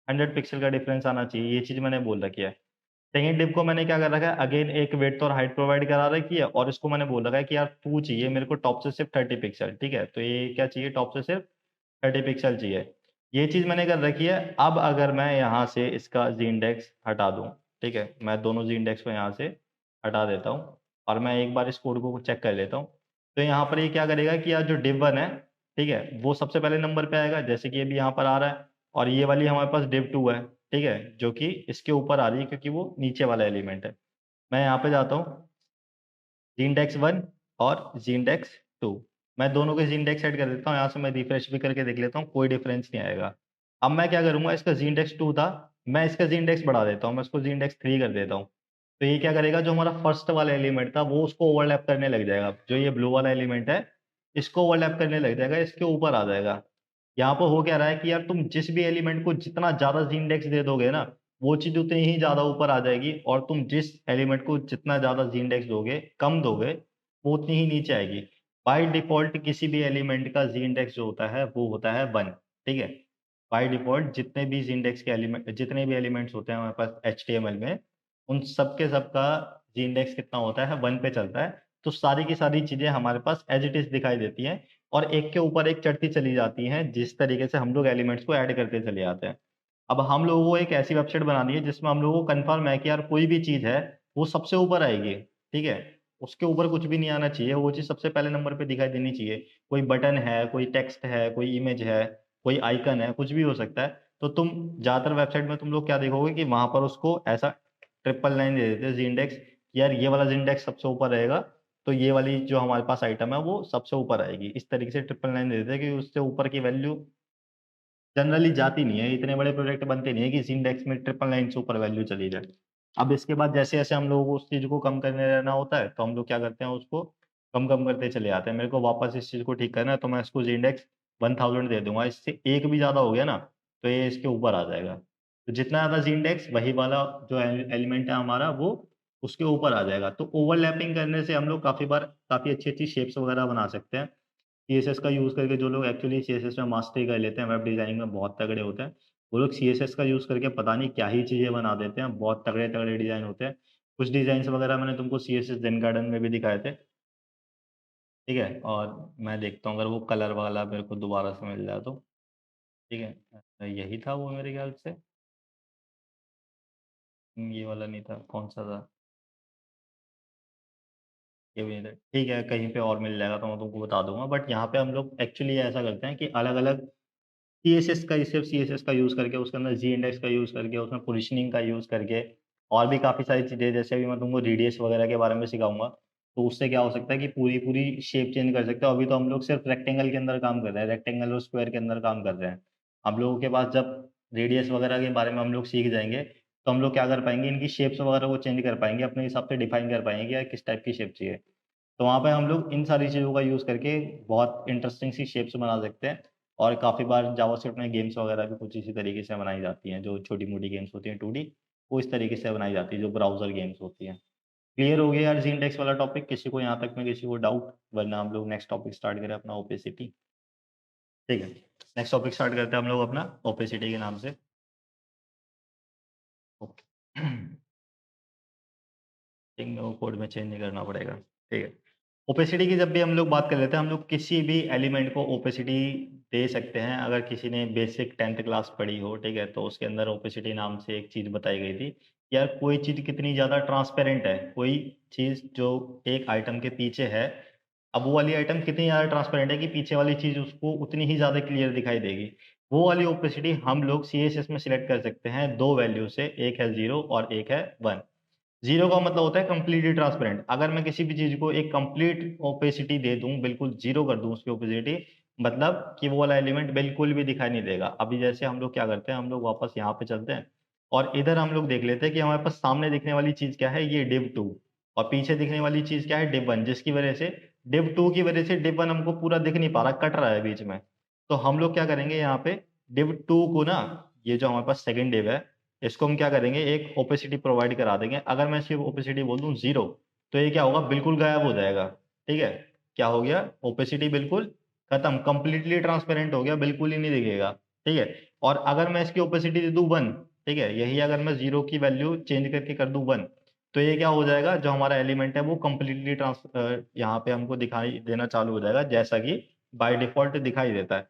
100 पिक्सल का डिफरेंस आना चाहिए, ये चीज़ मैंने बोल रखी है। सेकंड डिव को मैंने क्या कर रखा है, अगेन एक विड्थ और हाइट प्रोवाइड करा रखी है और इसको मैंने बोल रखा है कि यार तू चाहिए मेरे को टॉप से सिर्फ 30 पिक्सल, ठीक है? तो ये क्या चाहिए, टॉप से सिर्फ 30 पिक्सल चाहिए। ये चीज़ मैंने कर रखी है। अब अगर मैं यहाँ से इसका जी इंडेक्स हटा दूँ, ठीक है? मैं दोनों जी इंडेक्स को यहाँ से हटा देता हूँ और मैं एक बार इस कोड को चेक कर लेता हूँ। तो यहाँ पर ये क्या करेगा कि यार जो div 1 है, ठीक है? वो सबसे पहले नंबर पे आएगा जैसे कि अभी यहाँ पर आ रहा है, और ये वाली हमारे पास div 2 है, ठीक है? जो कि इसके ऊपर आ रही है क्योंकि वो नीचे वाला एलिमेंट है। मैं यहाँ पे जाता हूँ, जी इंडेक्स 1 और जी इंडेक्स 2। मैं दोनों के इंडेक्स सेट कर देता हूँ, यहाँ से मैं रिफ्रेश भी करके देख लेता हूँ, कोई डिफरेंस नहीं आएगा। अब मैं क्या करूँगा, इसका जी इंडेक्स 2 था, मैं इसका जी इंडेक्स बढ़ा देता हूँ, मैं इसको जी इंडेक्स 3 कर देता हूँ। तो ये क्या करेगा, जो हमारा फर्स्ट वाला एलिमेंट था वो उसको ओवरलैप करने लग जाएगा। जो ये ब्लू वाला एलिमेंट है, इसको ओवरलैप करने लग जाएगा, इसके ऊपर आ जाएगा। यहाँ पे हो क्या रहा है कि यार तुम जिस भी एलिमेंट को जितना ज़्यादा जी इंडेक्स दे दोगे ना, वो चीज़ उतनी ही ज़्यादा ऊपर आ जाएगी, और तुम जिस एलिमेंट को जितना ज़्यादा जी इंडेक्स दोगे, कम दोगे, वो उतनी ही नीचे आएगी। बाय डिफ़ॉल्ट किसी भी एलिमेंट का जी इंडेक्स जो होता है वो होता है 1, ठीक है? बाय डिफ़ॉल्ट जितने भी जी इंडेक्स के एलिमेंट, जितने भी एलिमेंट्स होते हैं हमारे पास एचटीएमएल में, उन सब के सब का जी इंडेक्स कितना होता है, 1 पे चलता है। तो सारी की सारी चीज़ें हमारे पास एज़ इट इज़ दिखाई देती हैं, और एक के ऊपर एक चढ़ती चली जाती हैं, जिस तरीके से हम लोग एलिमेंट्स को ऐड करते चले जाते हैं। अब हम लोगों को एक ऐसी वेबसाइट बनानी है जिसमें हम लोगों को कन्फर्म है कि यार कोई भी चीज़ है, वो सबसे ऊपर आएगी, ठीक है? उसके ऊपर कुछ भी नहीं आना चाहिए, वो चीज़ सबसे पहले नंबर पे दिखाई देनी चाहिए। कोई बटन है, कोई टेक्स्ट है, कोई इमेज है, कोई आइकन है, कुछ भी हो सकता है। तो तुम ज़्यादातर वेबसाइट में तुम लोग क्या देखोगे कि वहाँ पर उसको ऐसा ट्रिपल लाइन दे देते हैं जी इंडेक्स, यार ये वाला जी इंडेक्स सबसे ऊपर रहेगा, तो ये वाली जो हमारे पास आइटम है वो सबसे ऊपर आएगी। इस तरीके से ट्रिपल लाइन दे देते हैं कि उससे ऊपर की वैल्यू जनरली जाती नहीं है, इतने बड़े प्रोजेक्ट बनते नहीं है कि इस इंडेक्स में ट्रिपल लाइन से ऊपर वैल्यू चली जाए। अब इसके बाद जैसे-जैसे हम लोगों को उस चीज़ को कम करने रहना होता है, तो हम लोग क्या करते हैं, उसको कम-कम करते चले जाते हैं। मेरे को वापस इस चीज़ को ठीक करना है, तो मैं इसको इंडेक्स 1000 दे दूँगा। इससे एक भी ज़्यादा हो गया ना, तो ये इसके ऊपर आ जाएगा। तो जितना ज़्यादा जी इंडेक्स, वही वाला जो एलिमेंट है हमारा, वो उसके ऊपर आ जाएगा। तो ओवरलैपिंग करने से हम लोग काफ़ी बार काफ़ी अच्छी-अच्छी शेप्स वगैरह बना सकते हैं। सीएसएस का यूज़ करके जो लोग एक्चुअली सीएसएस में मास्टरी कर लेते हैं, वेब डिज़ाइनिंग में बहुत तगड़े होते हैं, वो लोग सीएसएस का यूज़ करके पता नहीं क्या ही चीज़ें बना देते हैं, बहुत तगड़े-तगड़े डिज़ाइन होते हैं। कुछ डिज़ाइन्स वगैरह मैंने तुमको सीएसएस ज़ेन गार्डन में भी दिखाए थे, ठीक है? और मैं देखता हूँ अगर वो कलर वाला मेरे को दोबारा से मिल जाए तो, ठीक है? यही था वो मेरे ख्याल से। ये वाला नहीं था, कौन-सा था? ये भी नहीं था। ठीक है, कहीं पे और मिल जाएगा तो मैं तुमको बता दूँगा, बट यहाँ पे हम लोग एक्चुअली ऐसा करते हैं कि अलग-अलग सीएसएस का, सिर्फ़ सीएसएस का यूज़ करके, उसके अंदर जी इंडेक्स का यूज़ करके, उसमें पोज़ीशनिंग का यूज़ करके, और भी काफ़ी सारी चीज़ें, जैसे अभी मैं तुमको रेडियस वगैरह के बारे में सिखाऊँगा, तो उससे क्या हो सकता है कि पूरी-पूरी शेप चेंज कर सकते हो। अभी तो हम लोग सिर्फ़ रेक्टेंगल के अंदर काम कर रहे हैं, रेक्टेंगल और स्क्वायर के अंदर काम कर रहे हैं। हम लोगों के पास जब रेडियस वगैरह के बारे में हम लोग सीख जाएँगे, तो हम लोग क्या कर पाएँगे, इनकी शेप्स वगैरह को चेंज कर पाएँगे, अपने हिसाब से डिफ़ाइन कर पाएँगे कि यार किस टाइप की शेप चाहिए। तो वहाँ पे हम लोग इन सारी चीज़ों का यूज़ करके बहुत इंटरेस्टिंग सी शेप्स बना सकते हैं, और काफ़ी बार जावास्क्रिप्ट में गेम्स वगैरह भी कुछ इसी तरीके से बनाई जाती हैं, जो छोटी-मोटी गेम्स होती हैं 2D, वो इस तरीके से बनाई जाती है, जो ब्राउज़र गेम्स होती हैं। क्लियर हो गया यार ज़िनटेक्स वाला टॉपिक? किसी को यहाँ तक में किसी को डाउट? वरना हम लोग नेक्स्ट टॉपिक स्टार्ट करें अपना ओपेसिटी। ठीक है, नेक्स्ट टॉपिक स्टार्ट करते हैं हम लोग अपना ओपेसिटी के नाम से। ओके। थिंक मेरे को कोड में चेंज नहीं करना पड़ेगा। ठीक है। ओपेसिटी की जब भी हम लोग बात कर लेते हैं, हम लोग किसी भी एलिमेंट को ओपेसिटी दे सकते हैं। अगर किसी ने बेसिक 10th क्लास पढ़ी हो, ठीक है, तो उसके अंदर ओपेसिटी नाम से एक चीज़ बताई गई थी। यार कोई चीज़ कितनी ज़्यादा ट्रांसपेरेंट है, कोई चीज़ जो एक आइटम के पीछे है, अब वो वाली आइटम कितनी ज़्यादा ट्रांसपेरेंट है कि पीछे वाली चीज़ उसको उतनी ही ज़्यादा क्लियर दिखाई देगी। वो वाली ओपेसिटी हम लोग सीएसएस में सिलेक्ट कर सकते हैं 2 वैल्यू से, एक है 0 और एक है 1। 0 का मतलब होता है कंप्लीटली ट्रांसपेरेंट। अगर मैं किसी भी चीज़ को एक कंप्लीट ओपेसिटी दे दूँ, बिल्कुल 0 कर दूँ उसकी ओपेसिटी, मतलब कि वो वाला एलिमेंट बिल्कुल भी दिखाई नहीं देगा। अभी जैसे हम लोग क्या करते हैं, हम लोग वापस यहाँ पे चलते हैं, और इधर हम लोग देख लेते हैं कि हमारे पास सामने दिखने वाली चीज़ क्या है, ये div 2, और पीछे दिखने वाली चीज़ क्या है, div 1, जिसकी वजह से div 2 की वजह से div 1 हमको पूरा दिख नहीं पा रहा, कट रहा है बीच में। तो हम लोग क्या करेंगे यहाँ पे, div 2 को ना, ये जो हमारे पास सेकंड div है, इसको हम क्या करेंगे, एक ओपेसिटी प्रोवाइड करा देंगे। अगर मैं सिर्फ़ ओपेसिटी बोल दूँ 0, तो ये क्या होगा, बिल्कुल गायब हो जाएगा, ठीक है? क्या हो गया, ओपेसिटी बिल्कुल खत्म, कंप्लीटली ट्रांसपेरेंट हो गया, बिल्कुल ही नहीं दिखेगा, ठीक है? और अगर मैं इसकी ओपेसिटी दे दूँ 1, ठीक है? यही अगर मैं 0 की वैल्यू चेंज करके कर दूँ 1, तो ये क्या हो जाएगा, जो हमारा एलिमेंट है वो कंप्लीटली यहाँ पे हमको दिखाई देना चालू हो जाएगा, जैसा कि बाय डिफ़ॉल्ट दिखाई देता है।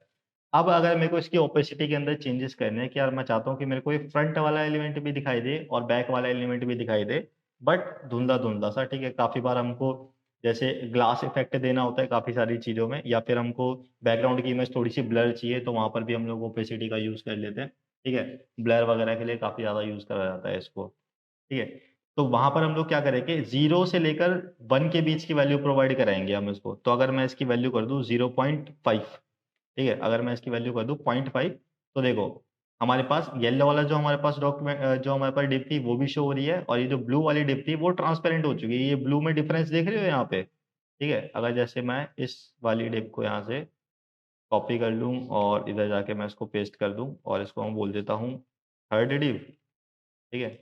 अब अगर मेरे को इसकी ओपेसिटी के अंदर चेंजेस करने हैं कि यार मैं चाहता हूँ कि मेरे को एक फ्रंट वाला एलिमेंट भी दिखाई दे और बैक वाला एलिमेंट भी दिखाई दे, बट धुंधला-धुंधला सा, ठीक है? काफ़ी बार हमको जैसे ग्लास इफ़ेक्ट देना होता है काफ़ी सारी चीज़ों में, या फिर हमको बैकग्राउंड की इमेज थोड़ी-सी ब्लर चाहिए, तो वहाँ पर भी हम लोग ओपेसिटी का यूज़ कर लेते हैं, ठीक है? ब्लर वगैरह के लिए काफ़ी ज़्यादा यूज़ करा जाता है इसको, ठीक है? तो वहाँ पर हम लोग क्या करेंगे, 0 से लेकर 1 के बीच की वैल्यू प्रोवाइड कराएँगे हम इसको। तो अगर मैं इसकी वैल्यू कर दूँ 0.5, ठीक है? अगर मैं इसकी वैल्यू कर दूँ 0.5, तो देखो हमारे पास येलो वाला जो हमारे पास जो हमारे पास डिप थी वो भी शो हो रही है, और ये जो ब्लू वाली डिप थी वो ट्रांसपेरेंट हो चुकी है। ये ब्लू में डिफरेंस देख रहे हो यहाँ पे? ठीक है? अगर जैसे मैं इस वाली डिप को यहाँ से कॉपी कर लूँ और इधर जाके मैं इसको पेस्ट कर दूँ और इसको मैं बोल देता हूँ थर्ड डिप, ठीक है?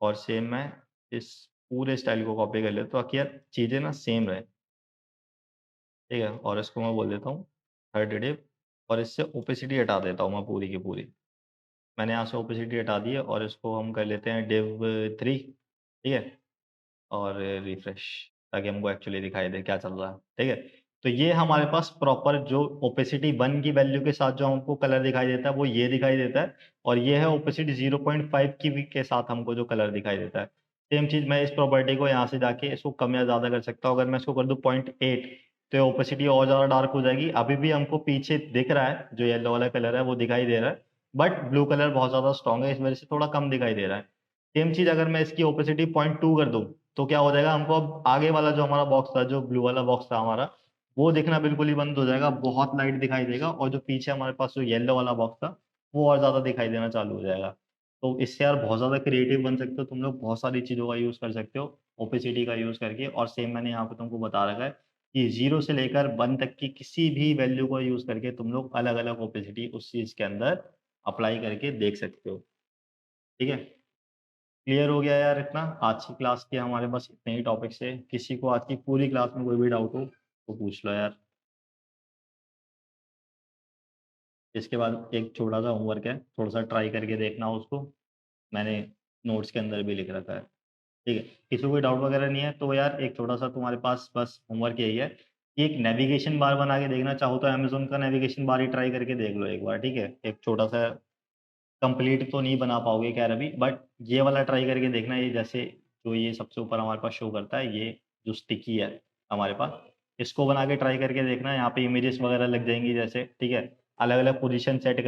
और सेम मैं इस पूरे स्टाइल को कॉपी कर लेता हूँ ताकि यार चीज़ें ना सेम रहें, ठीक है? और इसको मैं बोल देता हूँ थर्ड डिप, और इससे ओपेसिटी हटा देता हूँ मैं पूरी की पूरी। मैंने यहाँ से ओपेसिटी हटा दी है और इसको हम कर लेते हैं div 3, ठीक है? और रिफ्रेश, ताकि हमको एक्चुअली दिखाई दे क्या चल रहा है, ठीक है? तो ये हमारे पास प्रॉपर जो ओपेसिटी 1 की वैल्यू के साथ जो हमको कलर दिखाई देता है वो ये दिखाई देता है, और ये है ओपेसिटी 0.5 की भी के साथ हमको जो कलर दिखाई देता है। सेम चीज़ मैं इस प्रॉपर्टी को यहाँ से जाके इसको कम या ज़्यादा कर सकता हूँ। अगर मैं इसको कर दूँ 0.8, तो ये ओपेसिटी और ज़्यादा डार्क हो जाएगी। अभी भी हमको पीछे दिख रहा है, जो येलो वाला कलर है वो दिखाई दे रहा है, बट ब्लू कलर बहुत ज़्यादा स्ट्रॉन्ग है, इस वजह से थोड़ा कम दिखाई दे रहा है। सेम चीज़ अगर मैं इसकी ओपेसिटी 0.2 कर दूँ, तो क्या हो जाएगा, हमको अब आगे वाला जो हमारा बॉक्स था, जो ब्लू वाला बॉक्स था हमारा, वो दिखना बिल्कुल ही बंद हो जाएगा, बहुत लाइट दिखाई देगा, और जो पीछे हमारे पास जो येलो वाला बॉक्स था, वो और ज़्यादा दिखाई देना चालू हो जाएगा। तो इससे यार बहुत ज़्यादा क्रिएटिव बन सकते हो तुम लोग, बहुत सारी चीज़ों का यूज़ कर सकते हो, ओपेसिटी का यूज़ करके, और सेम मैंने यहाँ पे तुमको बता रखा है कि 0 से लेकर 1 तक की किसी भी वैल्यू को यूज़ करके तुम लोग अलग-अलग ओपेसिटी उस चीज़ के अंदर अप्लाई करके देख सकते हो। ठीक है? क्लियर हो गया यार इतना? आज की क्लास के हमारे बस इतने ही टॉपिक्स थे। किसी को आज की पूरी क्लास में कोई भी डाउट हो तो पूछ लो यार। इसके बाद एक छोटा-सा होमवर्क है, थोड़ा-सा ट्राई करके देखना उसको। मैंने नोट्स के अंदर भी लिख रखा है। ठीक है? किसी को कोई डाउट वगैरह नहीं है तो यार एक छोटा-सा तुम्हारे पास बस होमवर्क यही है कि एक नेविगेशन बार बना के देखना, चाहो तो अमेज़न का नेविगेशन बार ही ट्राई करके देख लो एक बार, ठीक है? एक छोटा-सा, कंप्लीट तो नहीं बना पाओगे खैर अभी, बट ये वाला ट्राई करके देखना। ये जैसे जो ये सबसे ऊपर हमारे पास शो करता है, ये जो स्टिकी है हमारे पास, इसको बना के ट्राई करके देखना। यहाँ पे इमेजेस वगैरह लग जाएँगी जैसे, ठीक है? अलग-अलग पोज़ीशन सेट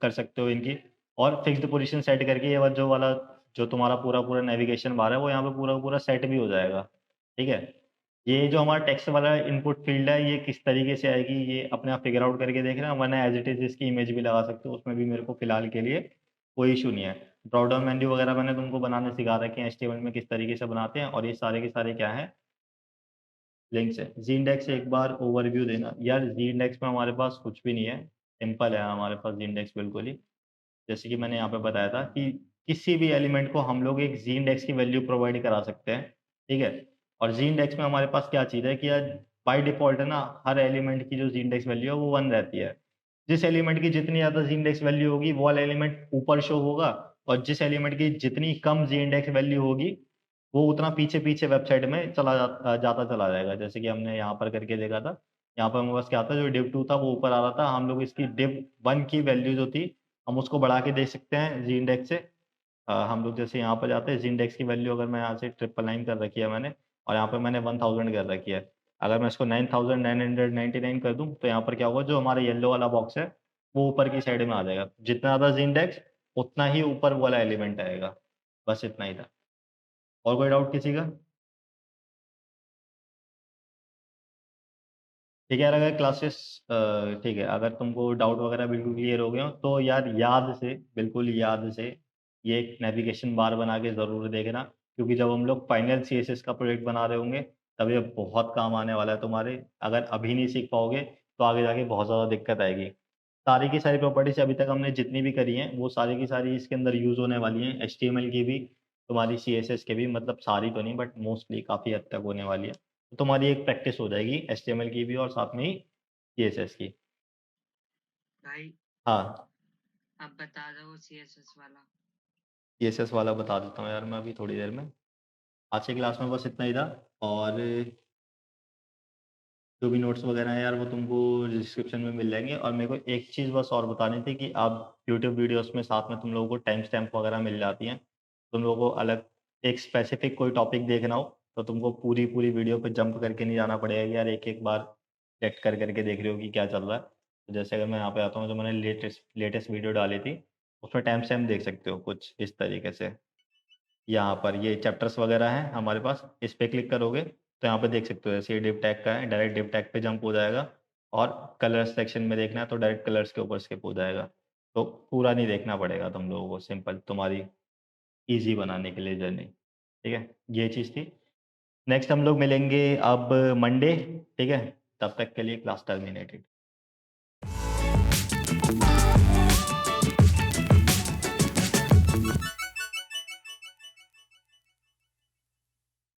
कर सकते हो इनकी, और फिक्स्ड पोज़ीशन सेट करके ये जो वाला जो तुम्हारा पूरा-पूरा नेविगेशन बार है, वो यहाँ पे पूरा का पूरा सेट भी हो जाएगा, ठीक है? ये जो हमारा टेक्स्ट वाला इनपुट फ़ील्ड है, ये किस तरीके से आएगी, ये अपने आप फ़िगर आउट करके देखना, वरना एज़ इट इज़ इसकी इमेज भी लगा सकते हो, उसमें भी मेरे को फ़िलहाल के लिए कोई इश्यू नहीं है। ड्रॉप डाउन मेन्यू वगैरह मैंने तुमको बनाने सिखा रखे हैं, एचटीएमएल में किस तरीके से बनाते हैं, और ये सारे के सारे क्या हैं, लिंक्स हैं। ज़ी-इंडेक्स एक बार ओवरव्यू देना। यार ज़ी-इंडेक्स में हमारे पास कुछ भी नहीं है, सिंपल है हमारे पास ज़ी-इंडेक्स बिल्कुल ही। जैसे कि मैंने यहाँ पे बताया था कि किसी भी एलिमेंट को हम लोग एक ज़ी-इंडेक्स की वैल्यू प्रोवाइड करा सकते हैं, ठीक है? और ज़ी-इंडेक्स में हमारे पास क्या चीज़ है कि यार बाय डिफ़ॉल्ट है ना, हर एलिमेंट की जो ज़ी-इंडेक्स वैल्यू है वो 1 रहती है। जिस एलिमेंट की जितनी ज़्यादा ज़ी-इंडेक्स वैल्यू होगी, वो वाला एलिमेंट ऊपर शो होगा, और जिस एलिमेंट की जितनी कम ज़ी-इंडेक्स वैल्यू होगी, वो उतना पीछे-पीछे वेबसाइट में जाता चला जाएगा। जैसे कि हमने यहाँ पर करके देखा था। यहाँ पर हमारे पास क्या था, जो div 2 था वो ऊपर आ रहा था। हम लोग इसकी div 1 की वैल्यू जो थी, हम उसको बढ़ा के देख सकते हैं ज़ी-इंडेक्स से। हम लोग जैसे यहाँ पर जाते हैं, ज़ी-इंडेक्स की वैल्यू अगर मैं यहाँ से 999 कर रखी है मैंने, और यहाँ पे मैंने 1000 कर रखी है। अगर मैं इसको 9999 कर दूँ, तो यहाँ पर क्या होगा, जो हमारा येलो वाला बॉक्स है, वो ऊपर की साइड में आ जाएगा। जितना ज़्यादा ज़ी-इंडेक्स, उतना ही ऊपर वो वाला एलिमेंट आएगा। बस इतना ही था। और कोई डाउट किसी का? ठीक है यार, अगर क्लासेस ठीक है, अगर तुमको डाउट वगैरह बिल्कुल क्लियर हो गए हो, तो यार याद से, बिल्कुल याद से, ये एक नेविगेशन बार बना के ज़रूर देखना, क्योंकि जब हम लोग फाइनल सीएसएस का प्रोजेक्ट बना रहे होंगे, तब ये बहुत काम आने वाला है तुम्हारे। अगर अभी नहीं सीख पाओगे, तो आगे जाके बहुत ज़्यादा दिक्कत आएगी। सारी की सारी प्रॉपर्टीज़ अभी तक हमने जितनी भी करी हैं, वो सारी की सारी इसके अंदर यूज़ होने वाली हैं। एचटीएमएल की भी, तुम्हारी सीएसएस के भी, मतलब सारी तो नहीं, बट मोस्टली काफ़ी हद तक होने वाली है। तो तुम्हारी एक प्रैक्टिस हो जाएगी एचटीएमएल की भी, और साथ में ही सीएसएस की। भाई हाँ, अब बता दो सीएसएस वाला। सीएसएस वाला बता देता हूँ यार मैं अभी थोड़ी देर में। आज की क्लास में बस इतना ही था, और जो भी नोट्स वगैरह हैं यार, वो तुमको डिस्क्रिप्शन में मिल जाएँगे। और मेरे को एक चीज़ बस और बतानी थी कि आप यूट्यूब वीडियोज़ में साथ में तुम लोगों को टाइम स्टैम्प वगैरह मिल जाती हैं। तुम लोगों को अलग एक स्पेसिफ़िक कोई टॉपिक देखना हो, तो तुमको पूरी-पूरी वीडियो पे जंप करके नहीं जाना पड़ेगा कि यार एक-एक बार सेलेक्ट कर के देख रहे हो कि क्या चल रहा है। तो जैसे अगर मैं यहाँ पे आता हूँ, जो मैंने लेटेस्ट लेटेस्ट वीडियो डाली थी, उसमें टाइम स्टैम्प देख सकते हो कुछ इस तरीके से। यहाँ पर ये चैप्टर्स वगैरह हैं हमारे पास, इस पे क्लिक करोगे तो यहाँ पे देख सकते हो जैसे ये डिव टैग का है, डायरेक्ट डिव टैग पे जंप हो जाएगा और कलर्स सेक्शन में देखना है तो डायरेक्ट कलर्स के ऊपर स्किप हो जाएगा। तो पूरा नहीं देखना पड़ेगा तुम लोगों को, सिंपल तुम्हारी ईज़ी बनाने के लिए जर्नी, ठीक है? ये चीज़ थी। नेक्स्ट हम लोग मिलेंगे अब मंडे, ठीक है? तब तक के लिए क्लास टर्मिनेटेड।